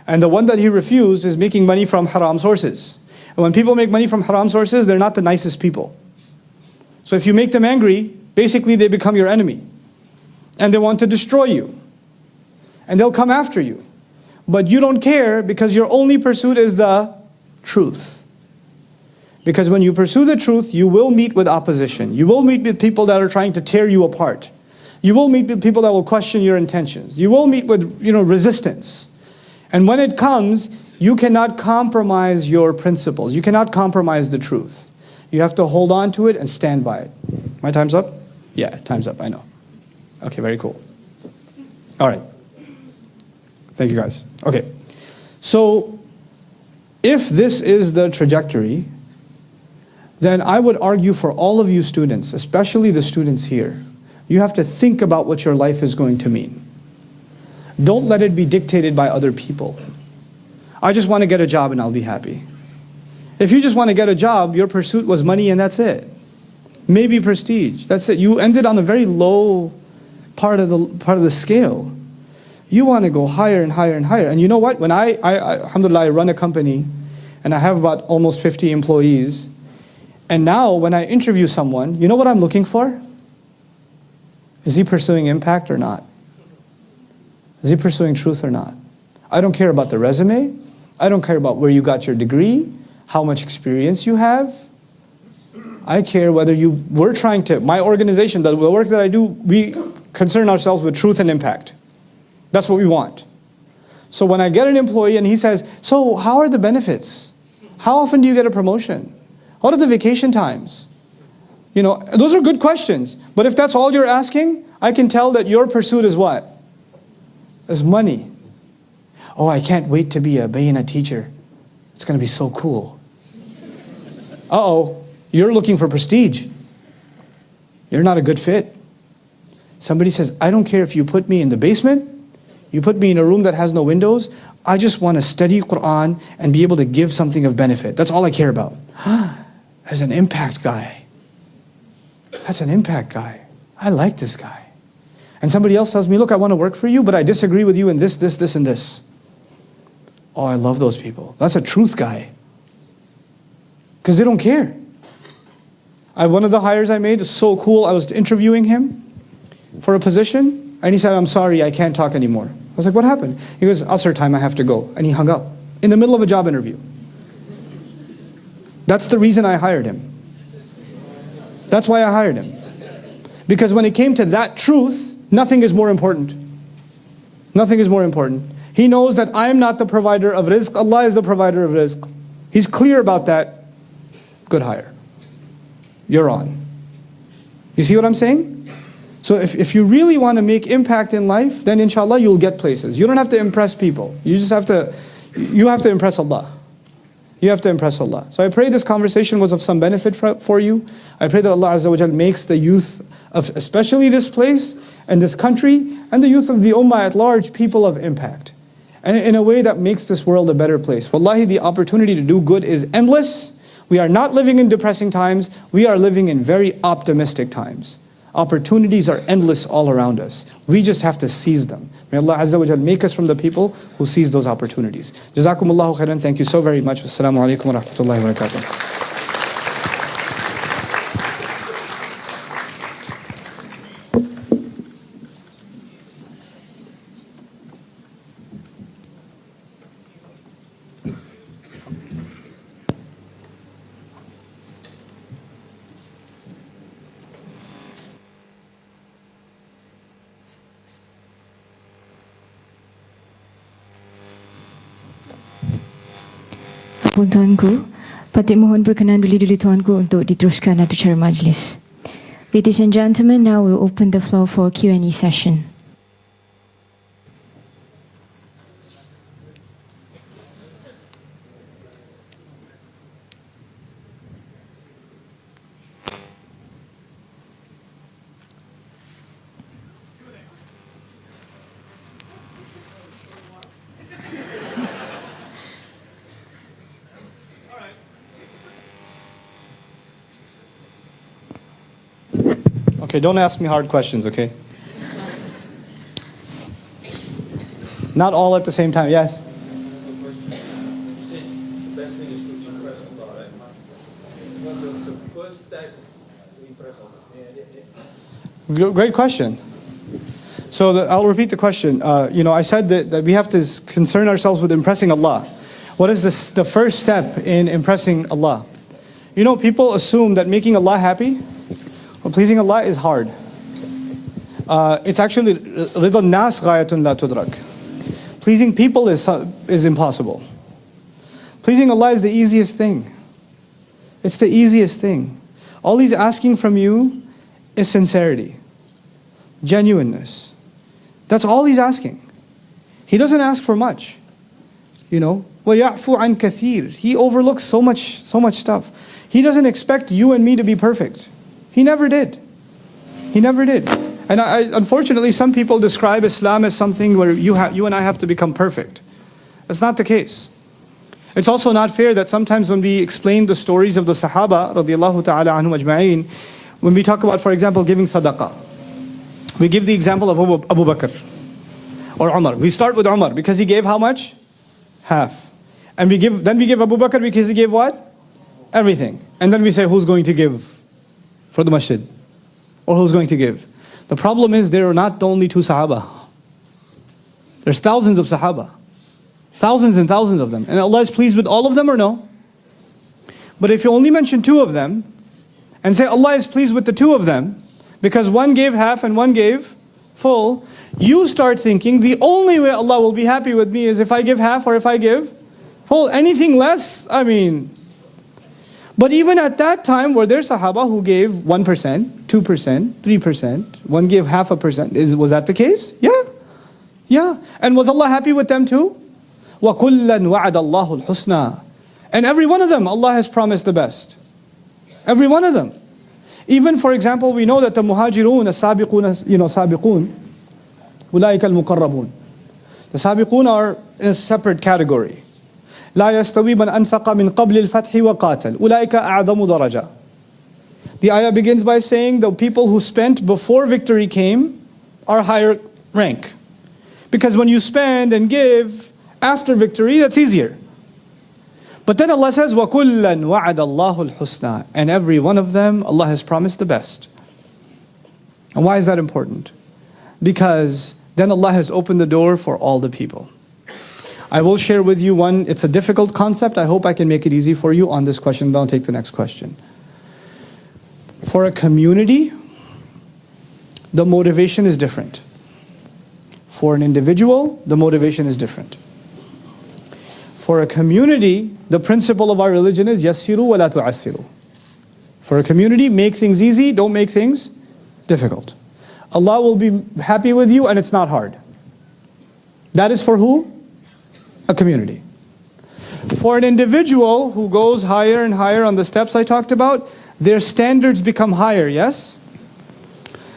And the one that he refused is making money from haram sources. And when people make money from haram sources, they're not the nicest people. So if you make them angry, basically they become your enemy. And they want to destroy you. And they'll come after you. But you don't care because your only pursuit is the truth. Because when you pursue the truth, you will meet with opposition. You will meet with people that are trying to tear you apart. You will meet with people that will question your intentions. You will meet with, resistance. And when it comes, you cannot compromise your principles. You cannot compromise the truth. You have to hold on to it and stand by it. My time's up? Yeah, time's up, I know. Okay, very cool. All right. Thank you guys. Okay. So, if this is the trajectory, then I would argue for all of you students, especially the students here, you have to think about what your life is going to mean. Don't let it be dictated by other people. I just want to get a job and I'll be happy. If you just want to get a job, your pursuit was money and that's it. Maybe prestige, that's it. You ended on a very low part of the scale. You want to go higher and higher and higher. And you know what? When I alhamdulillah, I run a company and I have about almost 50 employees. And now when I interview someone, you know what I'm looking for? Is he pursuing impact or not? Is he pursuing truth or not? I don't care about the resume. I don't care about where you got your degree, how much experience you have. I care whether we're trying to, my organization, the work that I do, we concern ourselves with truth and impact. That's what we want. So when I get an employee and he says, so how are the benefits? How often do you get a promotion? What are the vacation times? Those are good questions. But if that's all you're asking, I can tell that your pursuit is what? Is money. Oh, I can't wait to be a bayina teacher. It's going to be so cool. Uh-oh, you're looking for prestige. You're not a good fit. Somebody says, I don't care if you put me in the basement, you put me in a room that has no windows, I just want to study Quran and be able to give something of benefit. That's all I care about. As an impact guy. That's an impact guy. I like this guy. And somebody else tells me, look, I want to work for you, but I disagree with you in this, this, this, and this. Oh, I love those people. That's a truth guy. Because they don't care. One of the hires I made is so cool. I was interviewing him for a position, and he said, I'm sorry, I can't talk anymore. I was like, what happened? He goes, Asr time, I have to go. And he hung up in the middle of a job interview. That's the reason I hired him. That's why I hired him. Because when it came to that truth, nothing is more important. Nothing is more important. He knows that I am not the provider of rizq. Allah is the provider of rizq. He's clear about that. Good hire. You're on. You see what I'm saying? So if you really want to make impact in life, then inshallah you'll get places. You don't have to impress people. You have to impress Allah. You have to impress Allah. So I pray this conversation was of some benefit for you. I pray that Allah Azza wa Jal makes the youth of especially this place and this country and the youth of the ummah at large people of impact. And in a way that makes this world a better place. Wallahi, the opportunity to do good is endless. We are not living in depressing times. We are living in very optimistic times. Opportunities are endless all around us. We just have to seize them. May Allah Azza wa Jal make us from the people who seize those opportunities. Jazakumullahu khairan. Thank you so very much. Assalamu alaikum wa rahmatullahi wa barakatuh. Tuanku, patut mohon berkenan dulu tuanku untuk diteruskan acara majlis. Ladies and gentlemen, now we'll open the floor for Q&A session. Okay, don't ask me hard questions, okay? Not all at the same time, yes? Great question. So I'll repeat the question. I said that we have to concern ourselves with impressing Allah. What is the first step in impressing Allah? People assume that making Allah happy, or pleasing Allah, is hard. It's actually رِضَى النَّاسِ غَايَةٌ لَا تُدْرَكْ. Pleasing people is impossible. Pleasing Allah is the easiest thing. It's the easiest thing. All He's asking from you is sincerity, genuineness. That's all He's asking. He doesn't ask for much. وَيَعْفُ عَنْ كَثِيرٍ. He overlooks so much stuff. He doesn't expect you and me to be perfect. He never did. He never did. And unfortunately, some people describe Islam as something where you and I have to become perfect. That's not the case. It's also not fair that sometimes when we explain the stories of the Sahaba, radiallahu ta'ala anhum ajma'in, when we talk about, for example, giving sadaqah, we give the example of Abu Bakr or Umar. We start with Umar because he gave how much? Half. And then we give Abu Bakr because he gave what? Everything. And then we say, who's going to give for the masjid? Or who's going to give? The problem is there are not the only two Sahaba. There's thousands of Sahaba. Thousands and thousands of them. And Allah is pleased with all of them or no? But if you only mention two of them, and say Allah is pleased with the two of them, because one gave half and one gave full, you start thinking the only way Allah will be happy with me is if I give half or if I give full. Anything less, But even at that time, were there Sahaba who gave 1%, 2%, 3%, one gave 0.5%? Was that the case? Yeah. And was Allah happy with them too? وَكُلًّا وَعَدَ اللَّهُ الْحُسْنَى. And every one of them, Allah has promised the best. Every one of them. Even, for example, we know that the muhajirun, sabiqun, أُولَٰئِكَ الْمُقَرَّبُونَ. The sabiqun are in a separate category. لا يستوي من أنفق من قبل الفتح وقاتل أولئك أعظم درجة. The ayah begins by saying the people who spent before victory came are higher rank. Because when you spend and give after victory, that's easier. But then Allah says, وَكُلًّا وَعَدَ اللَّهُ الْحُسْنَى. And every one of them, Allah has promised the best. And why is that important? Because then Allah has opened the door for all the people. I will share with you one, it's a difficult concept. I hope I can make it easy for you on this question. Then I'll take the next question. For a community, the motivation is different. For an individual, the motivation is different. For a community, the principle of our religion is yassiru wa la tu'assiru. For a community, make things easy, don't make things difficult. Allah will be happy with you and it's not hard. That is for who? A community. For an individual who goes higher and higher on the steps I talked about, their standards become higher, yes?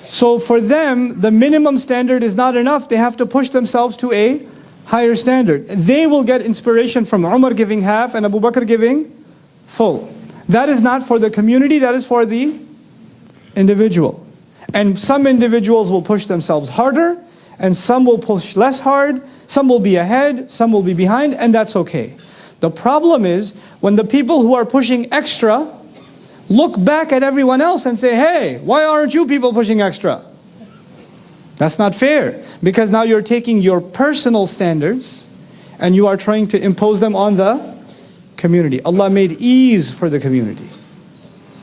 So for them, the minimum standard is not enough. They have to push themselves to a higher standard. They will get inspiration from Umar giving half and Abu Bakr giving full. That is not for the community, that is for the individual. And some individuals will push themselves harder, and some will push less hard, some will be ahead, some will be behind, and that's okay. The problem is when the people who are pushing extra look back at everyone else and say, hey, why aren't you people pushing extra? That's not fair, because now you're taking your personal standards and you are trying to impose them on the community. Allah made ease for the community.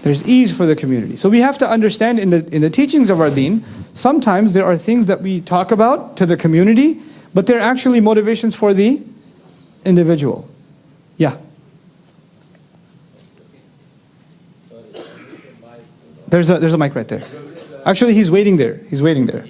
There's ease for the community. So we have to understand in the teachings of our deen, sometimes there are things that we talk about to the community, but they're actually motivations for the individual. Yeah. There's a mic right there. Actually, he's waiting there. He's waiting there.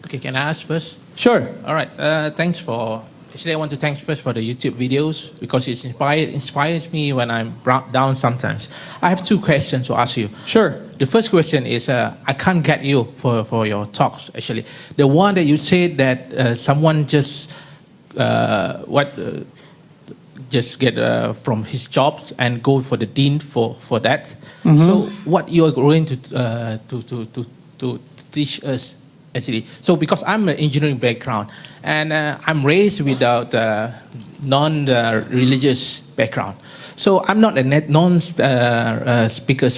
Okay, can I ask first? Sure. All right. Thanks for. Actually, I want to thank first for the YouTube videos because it inspires me when I'm down sometimes. I have two questions to ask you. Sure. The first question is I can't get you for your talks actually. The one that you said that someone just just get from his job and go for the dean for that. Mm-hmm. So what you are going to teach us? Actually, so because I'm an engineering background and I'm raised without non-religious background, so I'm not a non-speakers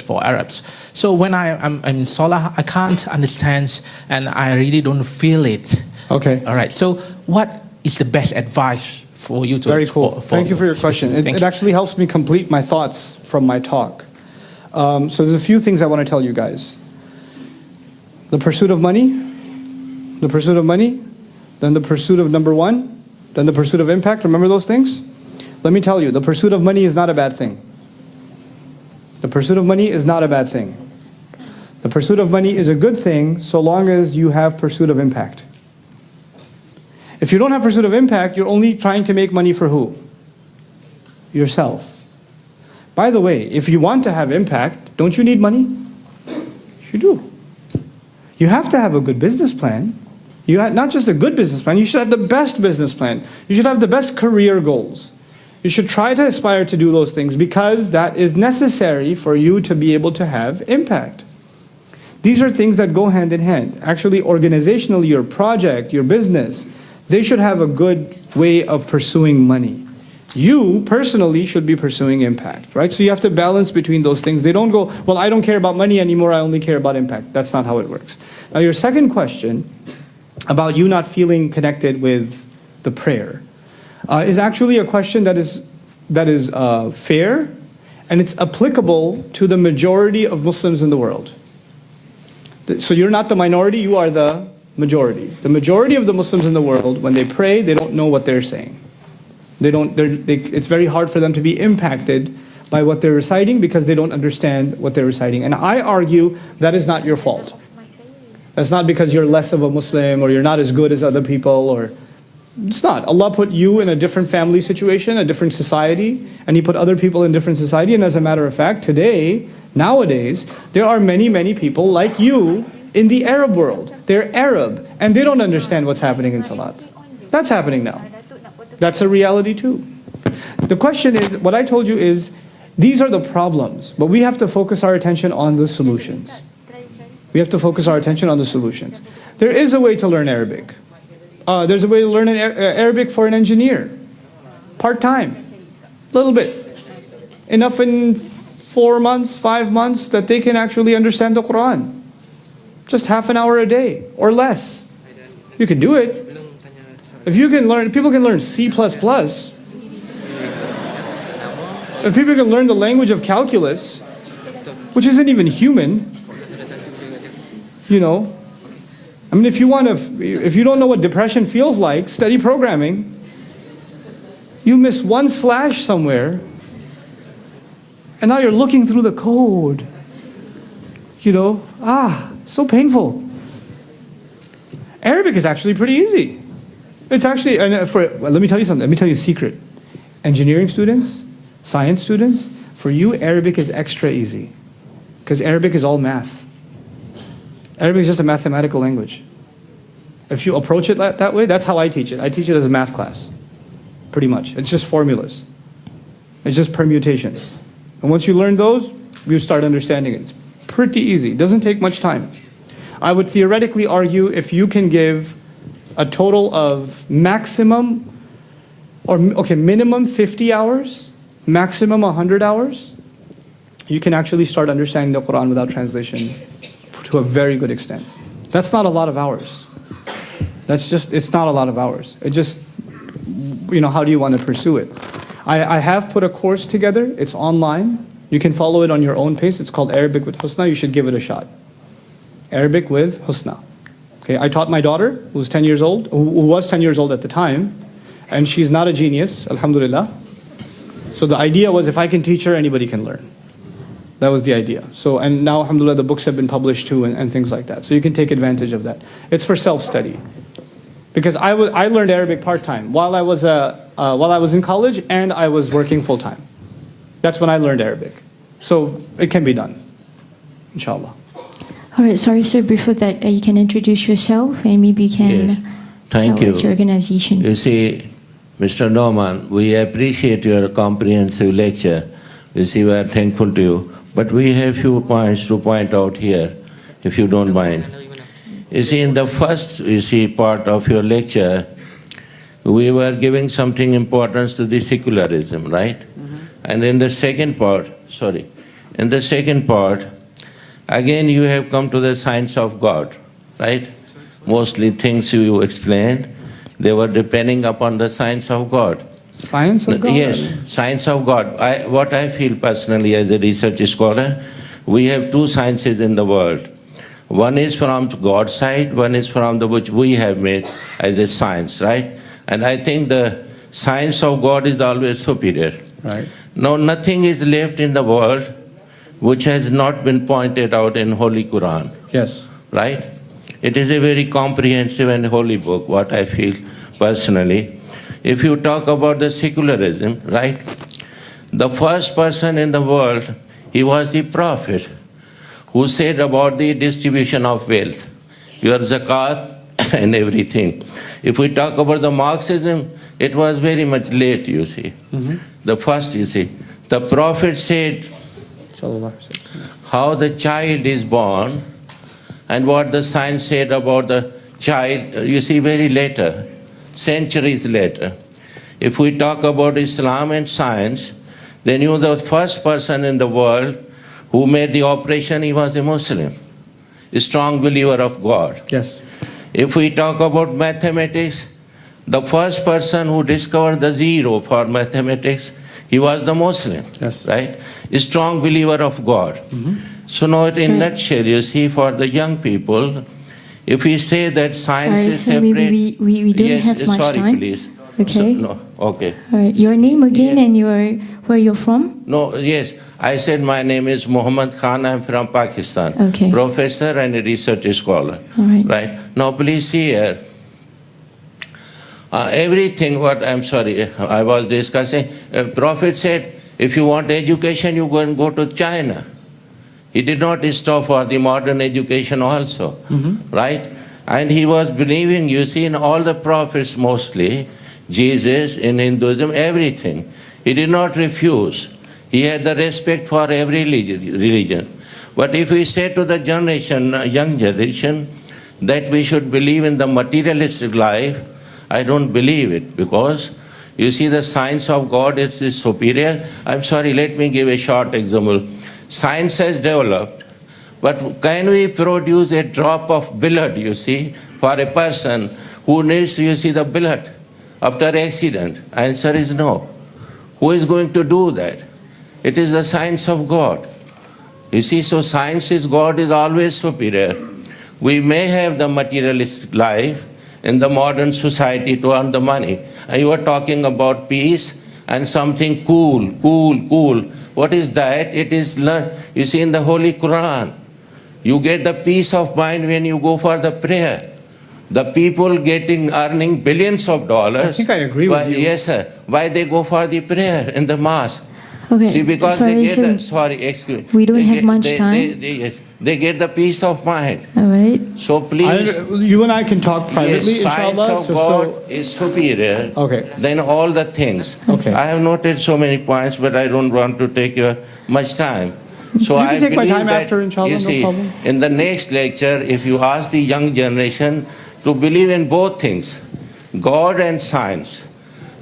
for Arabs. So when I'm in Salah, I can't understand and I really don't feel it. Okay. All right. So what is the best advice for you to? Very cool. Thank you for your question. It actually helps me complete my thoughts from my talk. So there's a few things I want to tell you guys. The pursuit of money. The pursuit of money, then the pursuit of number one, then the pursuit of impact. Remember those things? Let me tell you, the pursuit of money is not a bad thing. The pursuit of money is not a bad thing. The pursuit of money is a good thing so long as you have pursuit of impact. If you don't have pursuit of impact, you're only trying to make money for who? Yourself. By the way, if you want to have impact, don't you need money? You do. You have to have a good business plan. You have not just a good business plan, you should have the best business plan. You should have the best career goals. You should try to aspire to do those things because that is necessary for you to be able to have impact. These are things that go hand in hand. Actually, organizationally, your project, your business, they should have a good way of pursuing money. You personally should be pursuing impact, right? So you have to balance between those things. They don't go, well, I don't care about money anymore, I only care about impact. That's not how it works. Now your second question about you not feeling connected with the prayer is actually a question that is fair, and it's applicable to the majority of Muslims in the world. So you're not the minority, you are the majority. The majority of the Muslims in the world, when they pray, they don't know what they're saying. It's very hard for them to be impacted by what they're reciting because they don't understand what they're reciting. And I argue that is not your fault. That's not because you're less of a Muslim or you're not as good as other people, or it's not. Allah put you in a different family situation, a different society, and He put other people in different society. And as a matter of fact, nowadays, there are many, many people like you in the Arab world. They're Arab and they don't understand what's happening in Salat. That's happening now. That's a reality too. The question is, what I told you is, these are the problems, but we have to focus our attention on the solutions. We have to focus our attention on the solutions. There is a way to learn Arabic. There's a way to learn Arabic for an engineer. Part-time. A little bit. Enough in 4 months, 5 months that they can actually understand the Quran. Just half an hour a day or less. You can do it. If you can learn, people can learn C++. If people can learn the language of calculus, which isn't even human, you know. I mean, if you don't know what depression feels like, study programming. You miss one slash somewhere, and now you're looking through the code. You know, so painful. Arabic is actually pretty easy. It's actually, let me tell you something, let me tell you a secret. Engineering students, science students, for you, Arabic is extra easy. Because Arabic is all math. Arabic is just a mathematical language. If you approach it that way, that's how I teach it. I teach it as a math class, pretty much. It's just formulas. It's just permutations. And once you learn those, you start understanding it. It's pretty easy. It doesn't take much time. I would theoretically argue if you can give a total of minimum 50 hours, maximum 100 hours, you can actually start understanding the Quran without translation to a very good extent. That's not a lot of hours. It's not a lot of hours. It just, how do you want to pursue it? I have put a course together. It's online. You can follow it on your own pace. It's called Arabic with Husna. You should give it a shot. Arabic with Husna. Okay, I taught my daughter, who was 10 years old at the time, and she's not a genius, alhamdulillah. So the idea was if I can teach her, anybody can learn. That was the idea. So, and now, alhamdulillah, the books have been published too and things like that. So you can take advantage of that. It's for self-study. Because I learned Arabic part-time while I was in college and I was working full-time. That's when I learned Arabic. So it can be done, inshallah. All right, sorry, sir. Before that, you can introduce yourself and maybe you can Thank tell you. us your organization. You see, Mr. Nouman, we appreciate your comprehensive lecture. You see, we are thankful to you. But we have few points to point out here, if you don't mind. You see, in the first, part of your lecture, we were giving something importance to the secularism, right? And in the second part, again you have come to the science of God, right? Mostly things you explained, they were depending upon the science of God. Science of God? Yes, science of God. What I feel personally as a research scholar, we have two sciences in the world. One is from God's side, one is from which we have made as a science, right? And I think the science of God is always superior. Right. Now, nothing is left in the world which has not been pointed out in Holy Quran. Yes. Right? It is a very comprehensive and holy book, what I feel personally. If you talk about the secularism, right? The first person in the world, he was the prophet who said about the distribution of wealth, your zakat and everything. If we talk about the Marxism, it was very much late, you see. The first, the prophet said how the child is born and what the science said about the child, very later, centuries later. If we talk about Islam and science, then the first person in the world who made the operation, he was a Muslim, a strong believer of God. Yes. If we talk about mathematics, the first person who discovered the zero for mathematics, he was the Muslim, Yes. right? A strong believer of God. So now in a nutshell, for the young people, if we say that science is so separate... maybe we don't have much sorry, time. please. Okay. Okay. All right. Your name again and where you're from? No, yes. I said my name is Muhammad Khan. I'm from Pakistan. Okay. Professor and a research scholar. All right. Right. Now, please see here. Everything I was discussing, Prophet said, if you want education, you go and go to China. He did not stop for the modern education also, right? And he was believing, in all the prophets mostly, Jesus, in Hinduism, everything. He did not refuse. He had the respect for every religion. But if we say to the young generation, that we should believe in the materialistic life, I don't believe it, because the science of God is superior. I'm sorry, let me give a short example. Science has developed, but can we produce a drop of blood, for a person who needs, the blood after accident? Answer is no. Who is going to do that? It is the science of God. So science is God is always superior. We may have the materialistic life in the modern society to earn the money. And you are talking about peace and something cool. What is that? It is learned, in the Holy Quran. You get the peace of mind when you go for the prayer. The people earning billions of dollars. I think I agree with you. Yes, sir. Why they go for the prayer in the mosque? Okay. See, because sorry, they get excuse me. We don't have much time. They get the peace of mind. All right. So please, you and I can talk privately, yes, science inshallah. of God is superior than all the things. Okay. I have noted so many points, but I don't want to take your much time. So You can I take my believe time that, after, inshallah, you no see, problem. in the next lecture, if you ask the young generation to believe in both things, God and science.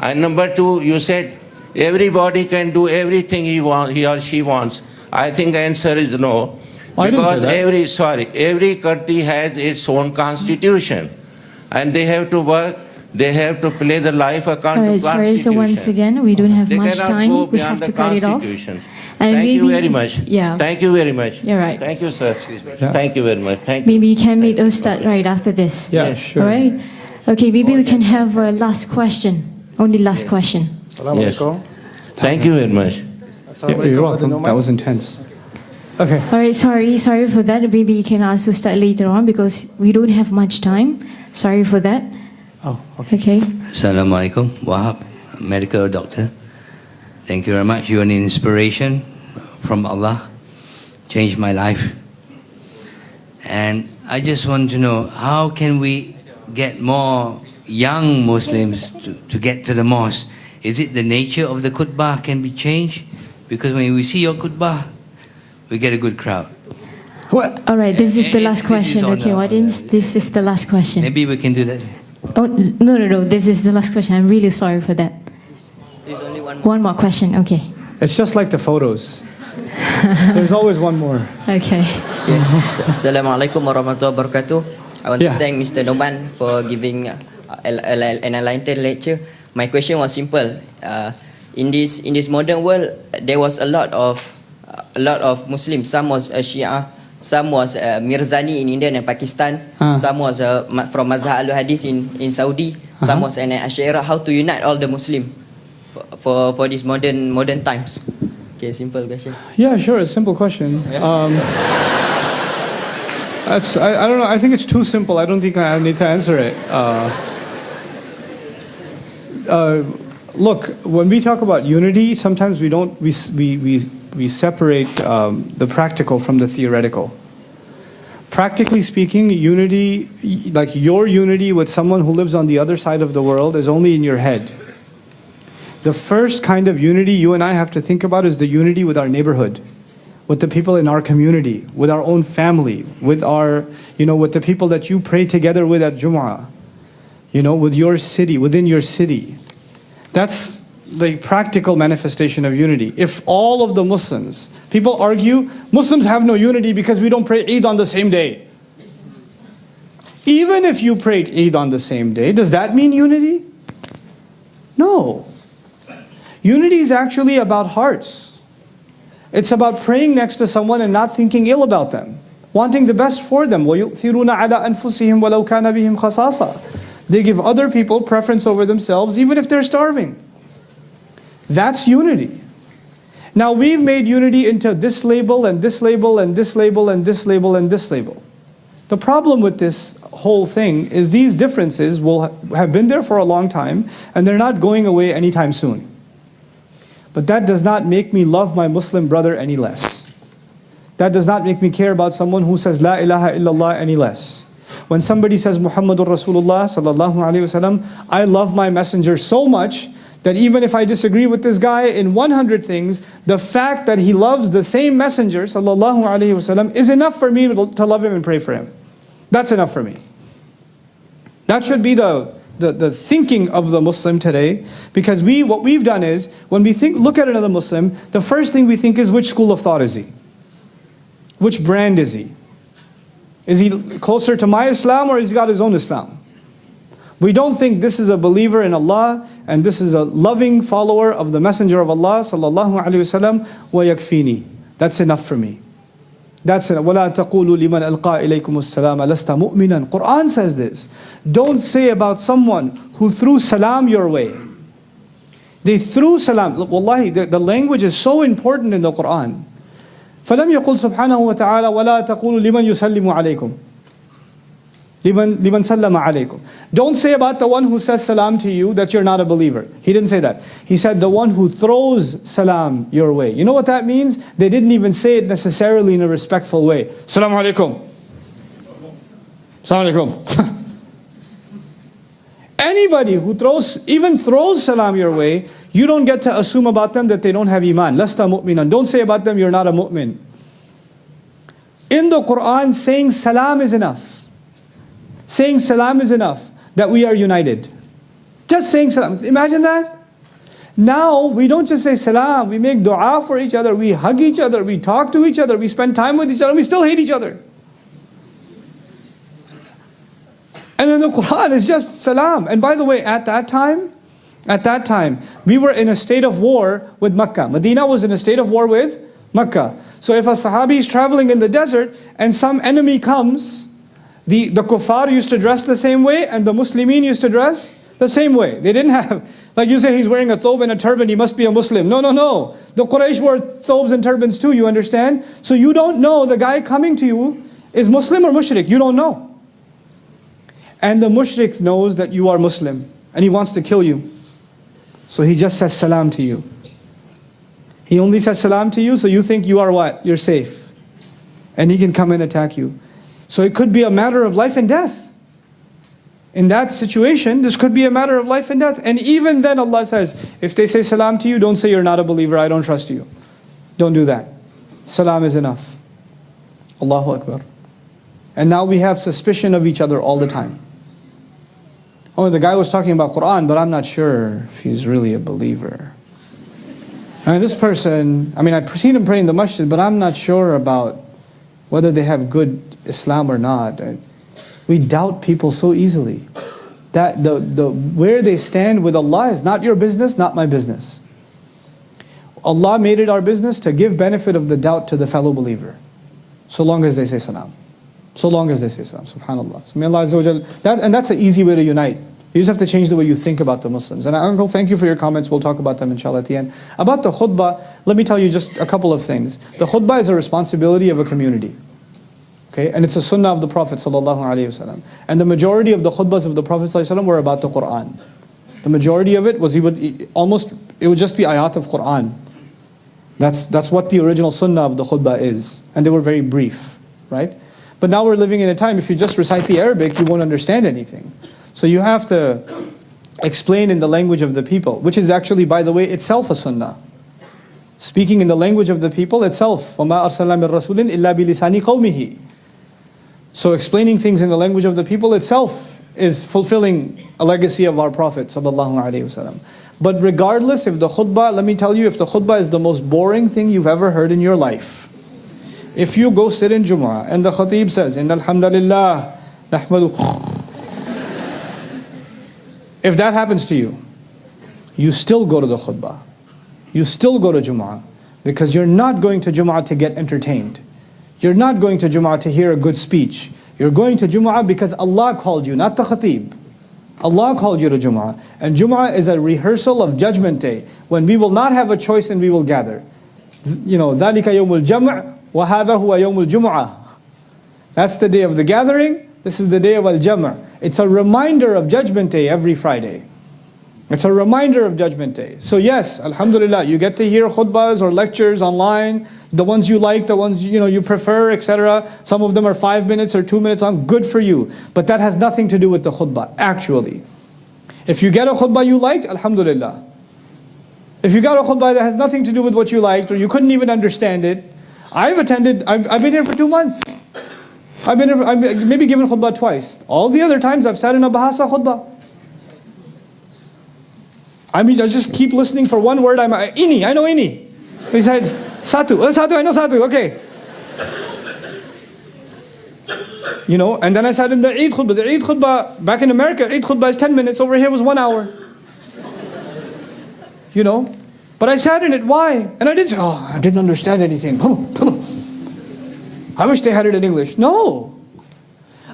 And number two, you said everybody can do everything he or she wants. I think the answer is no. I didn't Because say that. every country has its own constitution. And they have to work, they have to play the life according Alright, to sorry. constitution. So once again, we don't have They much cannot time. go We beyond have to the cut it off. constitutions. And Thank you maybe- very much. Yeah. Thank you very much. You're right. Thank you, sir. Yeah. Thank you very much. Thank you. Maybe you can meet Ustad right after this. Yeah, sure. All right. Okay. Maybe we can have a last question. Only last question. Yes. Thank you very much. Yeah, you're welcome. That was intense. Okay. All right. Sorry for that. Maybe you can ask Ustad later on because we don't have much time. Sorry for that. Oh, okay. Okay. Assalamualaikum, Wahab, medical doctor. Thank you very much. You're an inspiration from Allah. Changed my life. And I just want to know, how can we get more young Muslims to get to the mosque? Is it the nature of the khutbah can be changed? Because when we see your khutbah, we get a good crowd. What? All right. This is the last This is question. on Okay, the- audience. This is the last question. Maybe we can do that. Oh no. This is the last question. I'm really sorry for that. There's only one more. One more question. Okay. It's just like the photos. There's always one more. Okay. Assalamualaikum warahmatullahi wabarakatuh. I want Yeah. to thank Mr. Nouman for giving an enlightened lecture. My question was simple. In this modern world, there was a lot of Muslims. Some was Shia, some was Mirzani in India and Pakistan. Some was from Mazhab al-Hadith in Saudi. Some was an Ash'ari. How to unite all the Muslim for these modern times? Okay, simple question. Yeah, sure. A simple question. That's I don't know. I think it's too simple. I don't think I need to answer it. Look, when we talk about unity, sometimes we separate the practical from the theoretical. Practically speaking, unity, like your unity with someone who lives on the other side of the world, is only in your head. The first kind of unity you and I have to think about is the unity with our neighborhood, with the people in our community, with our own family, with our, with the people that you pray together with at Jumu'ah, with your city, within your city. That's the practical manifestation of unity. If all of the Muslims, people argue, Muslims have no unity because we don't pray Eid on the same day. Even if you prayed Eid on the same day, does that mean unity? No. Unity is actually about hearts. It's about praying next to someone and not thinking ill about them, wanting the best for them. وَيُؤْثِرُونَ عَلَىٰ أَنفُسِهِمْ وَلَوْ كَانَ بِهِمْ خَصَاصَةٌ. They give other people preference over themselves, even if they're starving. That's unity. Now we've made unity into this label and this label and this label and this label and this label. The problem with this whole thing is these differences will have been there for a long time and they're not going away anytime soon. But that does not make me love my Muslim brother any less. That does not make me care about someone who says La ilaha illallah any less. When somebody says Muhammadur Rasulullah sallallahu alaihi wasallam, I love my messenger so much that even if I disagree with this guy in 100 things, the fact that he loves the same messenger sallallahu alaihi wasallam is enough for me to love him and pray for him. That's enough for me. That should be the thinking of the Muslim today, because what we've done is, when we look at another Muslim, the first thing we think is, which school of thought is he? Which brand is he? Is he closer to my Islam or has he got his own Islam? We don't think this is a believer in Allah and this is a loving follower of the Messenger of Allah sallallahu alaihi wasallam. وَيَكْفِينِي. That's enough for me. That's enough. وَلَا تَقُولُوا لِمَنْ أَلْقَى إِلَيْكُمُ السَّلَامَ لَسْتَ مُؤْمِنًا. Quran says this. Don't say about someone who threw salam your way. They threw salam. Look, wallahi, the language is so important in the Quran. فَلَمْ يَقُلْ سُبْحَانَهُ وَتَعَالَى وَلَا تَقُولُوا لِمَنْ يُسَلِّمُ عَلَيْكُمْ لِمَنْ سَلَّمَ عَلَيْكُمْ. Don't say about the one who says salam to you that you're not a believer. He didn't say that. He said the one who throws salam your way. You know what that means? They didn't even say it necessarily in a respectful way. Assalamu alaikum. Assalamu alaikum. Anybody who even throws salam your way, you don't get to assume about them that they don't have iman. Lasta mu'minan. Don't say about them you're not a mu'min. In the Quran, saying salam is enough. Saying salam is enough that we are united. Just saying salam. Imagine that. Now, we don't just say salam. We make dua for each other. We hug each other. We talk to each other. We spend time with each other. We still hate each other. And in the Quran, it's just salam. And by the way, at that time, we were in a state of war with Makkah. Medina was in a state of war with Makkah. So if a sahabi is traveling in the desert and some enemy comes, the kuffar used to dress the same way and the Muslimin used to dress the same way. They didn't have, like you say, he's wearing a thobe and a turban, he must be a Muslim. No, no, no. The Quraysh wore thobes and turbans too, you understand? So you don't know the guy coming to you is Muslim or mushrik. You don't know. And the mushrik knows that you are Muslim and he wants to kill you. So he just says salam to you. He only says salam to you so you think you are what? You're safe. And he can come and attack you. So it could be a matter of life and death. In that situation, this could be a matter of life and death. And even then Allah says, if they say salam to you, don't say you're not a believer, I don't trust you. Don't do that. Salam is enough. Allahu Akbar. And now we have suspicion of each other all the time. Oh, the guy was talking about Quran, but I'm not sure if he's really a believer. And this person, I mean, I've seen him pray in the masjid, but I'm not sure about whether they have good Islam or not. We doubt people so easily. That where they stand with Allah is not your business, not my business. Allah made it our business to give benefit of the doubt to the fellow believer. So long as they say salam. So long as they say salam, subhanAllah. So may Allah Azza wa Jal, and that's an easy way to unite. You just have to change the way you think about the Muslims. And Uncle, thank you for your comments. We'll talk about them inshallah at the end. About the khutbah, let me tell you just a couple of things. The khutbah is a responsibility of a community. Okay, and it's a sunnah of the Prophet sallallahu alaihi wasallam. And the majority of the khutbahs of the Prophet sallallahu alaihi wasallam were about the Quran. The majority of it was it would just be ayat of Quran. That's what the original sunnah of the khutbah is. And they were very brief, right? But now we're living in a time, if you just recite the Arabic, you won't understand anything. So you have to explain in the language of the people, which is actually, by the way, itself a sunnah. Speaking in the language of the people itself. وَمَا أَرْسَلْنَا مِن رَسُولٍ إِلَّا بِلِسَانِ قَوْمِهِ. So explaining things in the language of the people itself is fulfilling a legacy of our Prophet sallallahu alaihi wasallam. But regardless, if the khutbah, let me tell you, if the khutbah is the most boring thing you've ever heard in your life, if you go sit in Jumu'ah and the khatib says, Inna alhamdulillah, nahmadu. If that happens to you, you still go to the khutbah. You still go to Jumu'ah. Because you're not going to Jumu'ah to get entertained. You're not going to Jumu'ah to hear a good speech. You're going to Jumu'ah because Allah called you, not the khatib. Allah called you to Jumu'ah. And Jumu'ah is a rehearsal of Judgment Day, when we will not have a choice and we will gather. You know, ذَلِكَ يَوْمُ الْجَمْعِ وَهَذَا هُوَ يَوْمُ الْجُمُعَةِ. That's the day of the gathering. This is the day of al-Jam'. It's a reminder of Judgment Day every Friday. It's a reminder of Judgment Day. So yes, alhamdulillah, you get to hear khutbahs or lectures online, the ones you like, the ones you prefer, etc. Some of them are 5 minutes or 2 minutes long. Good for you. But that has nothing to do with the khutbah, actually. If you get a khutbah you liked, alhamdulillah. If you got a khutbah that has nothing to do with what you liked, or you couldn't even understand it, I've been here for 2 months. I've maybe given khutbah twice. All the other times I've sat in a bahasa khutbah. I just keep listening for one word. Ini, I know ini. He said, satu. Satu, I know satu, okay. And then I sat in the Eid khutbah. The Eid khutbah, back in America, Eid khutbah is 10 minutes. Over here was 1 hour. But I sat in it, why? And I didn't understand anything. I wish they had it in English. No.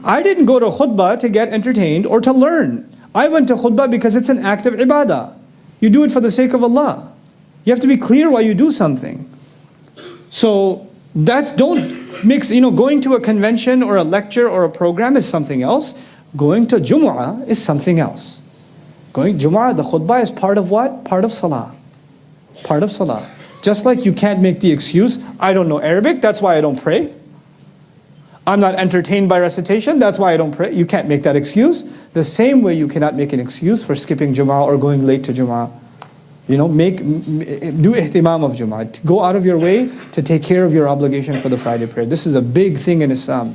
I didn't go to khutbah to get entertained or to learn. I went to khutbah because it's an act of ibadah. You do it for the sake of Allah. You have to be clear why you do something. So don't mix, going to a convention or a lecture or a program is something else. Going to Jumu'ah is something else. Jumu'ah, the khutbah is part of what? Part of salah. Part of salah. Just like you can't make the excuse, I don't know Arabic, that's why I don't pray. I'm not entertained by recitation, that's why I don't pray. You can't make that excuse. The same way you cannot make an excuse for skipping Jum'ah or going late to Jum'ah. You know, do ihtimam of Jum'ah. Go out of your way to take care of your obligation for the Friday prayer. This is a big thing in Islam.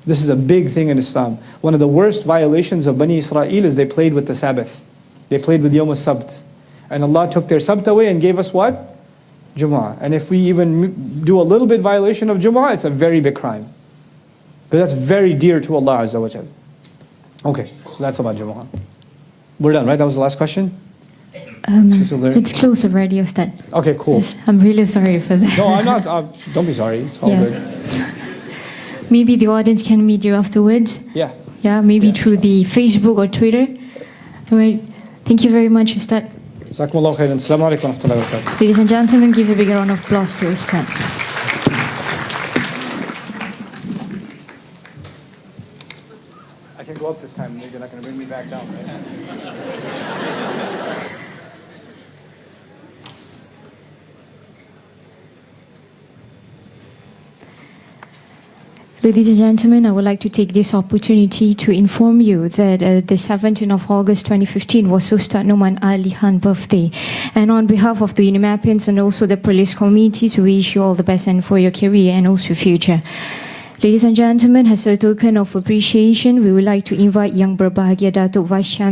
This is a big thing in Islam. One of the worst violations of Bani Israel is they played with the Sabbath. They played with Yawm al-Sabt. And Allah took their Sabt away and gave us what? Jum'ah. And if we even do a little bit violation of Jum'ah, it's a very big crime. Because that's very dear to Allah Azza wa Jal. Okay, so that's about Jum'ah. We're done, right? That was the last question? It's close already, Ustad. Okay, cool. Yes, I'm really sorry for that. No, I'm not. Don't be sorry. It's all good. Maybe the audience can meet you afterwards. Yeah. Yeah, maybe through the Facebook or Twitter. All right. Thank you very much, Ustad. Jazakumullahu khairan. Assalamu alaikum wa rahmatullahi wa barakatuh. Ladies and gentlemen, give a big round of applause to Ustad. I can go up this time. You're not going to bring me back down, right? Ladies and gentlemen, I would like to take this opportunity to inform you that the 17th of August 2015 was Ustad Nouman Alihan's birthday. And on behalf of the UniMaPians and also the police communities, we wish you all the best and for your career and also future. Ladies and gentlemen, as a token of appreciation, we would like to invite Yang Berbahagia Datuk Vice Chancellor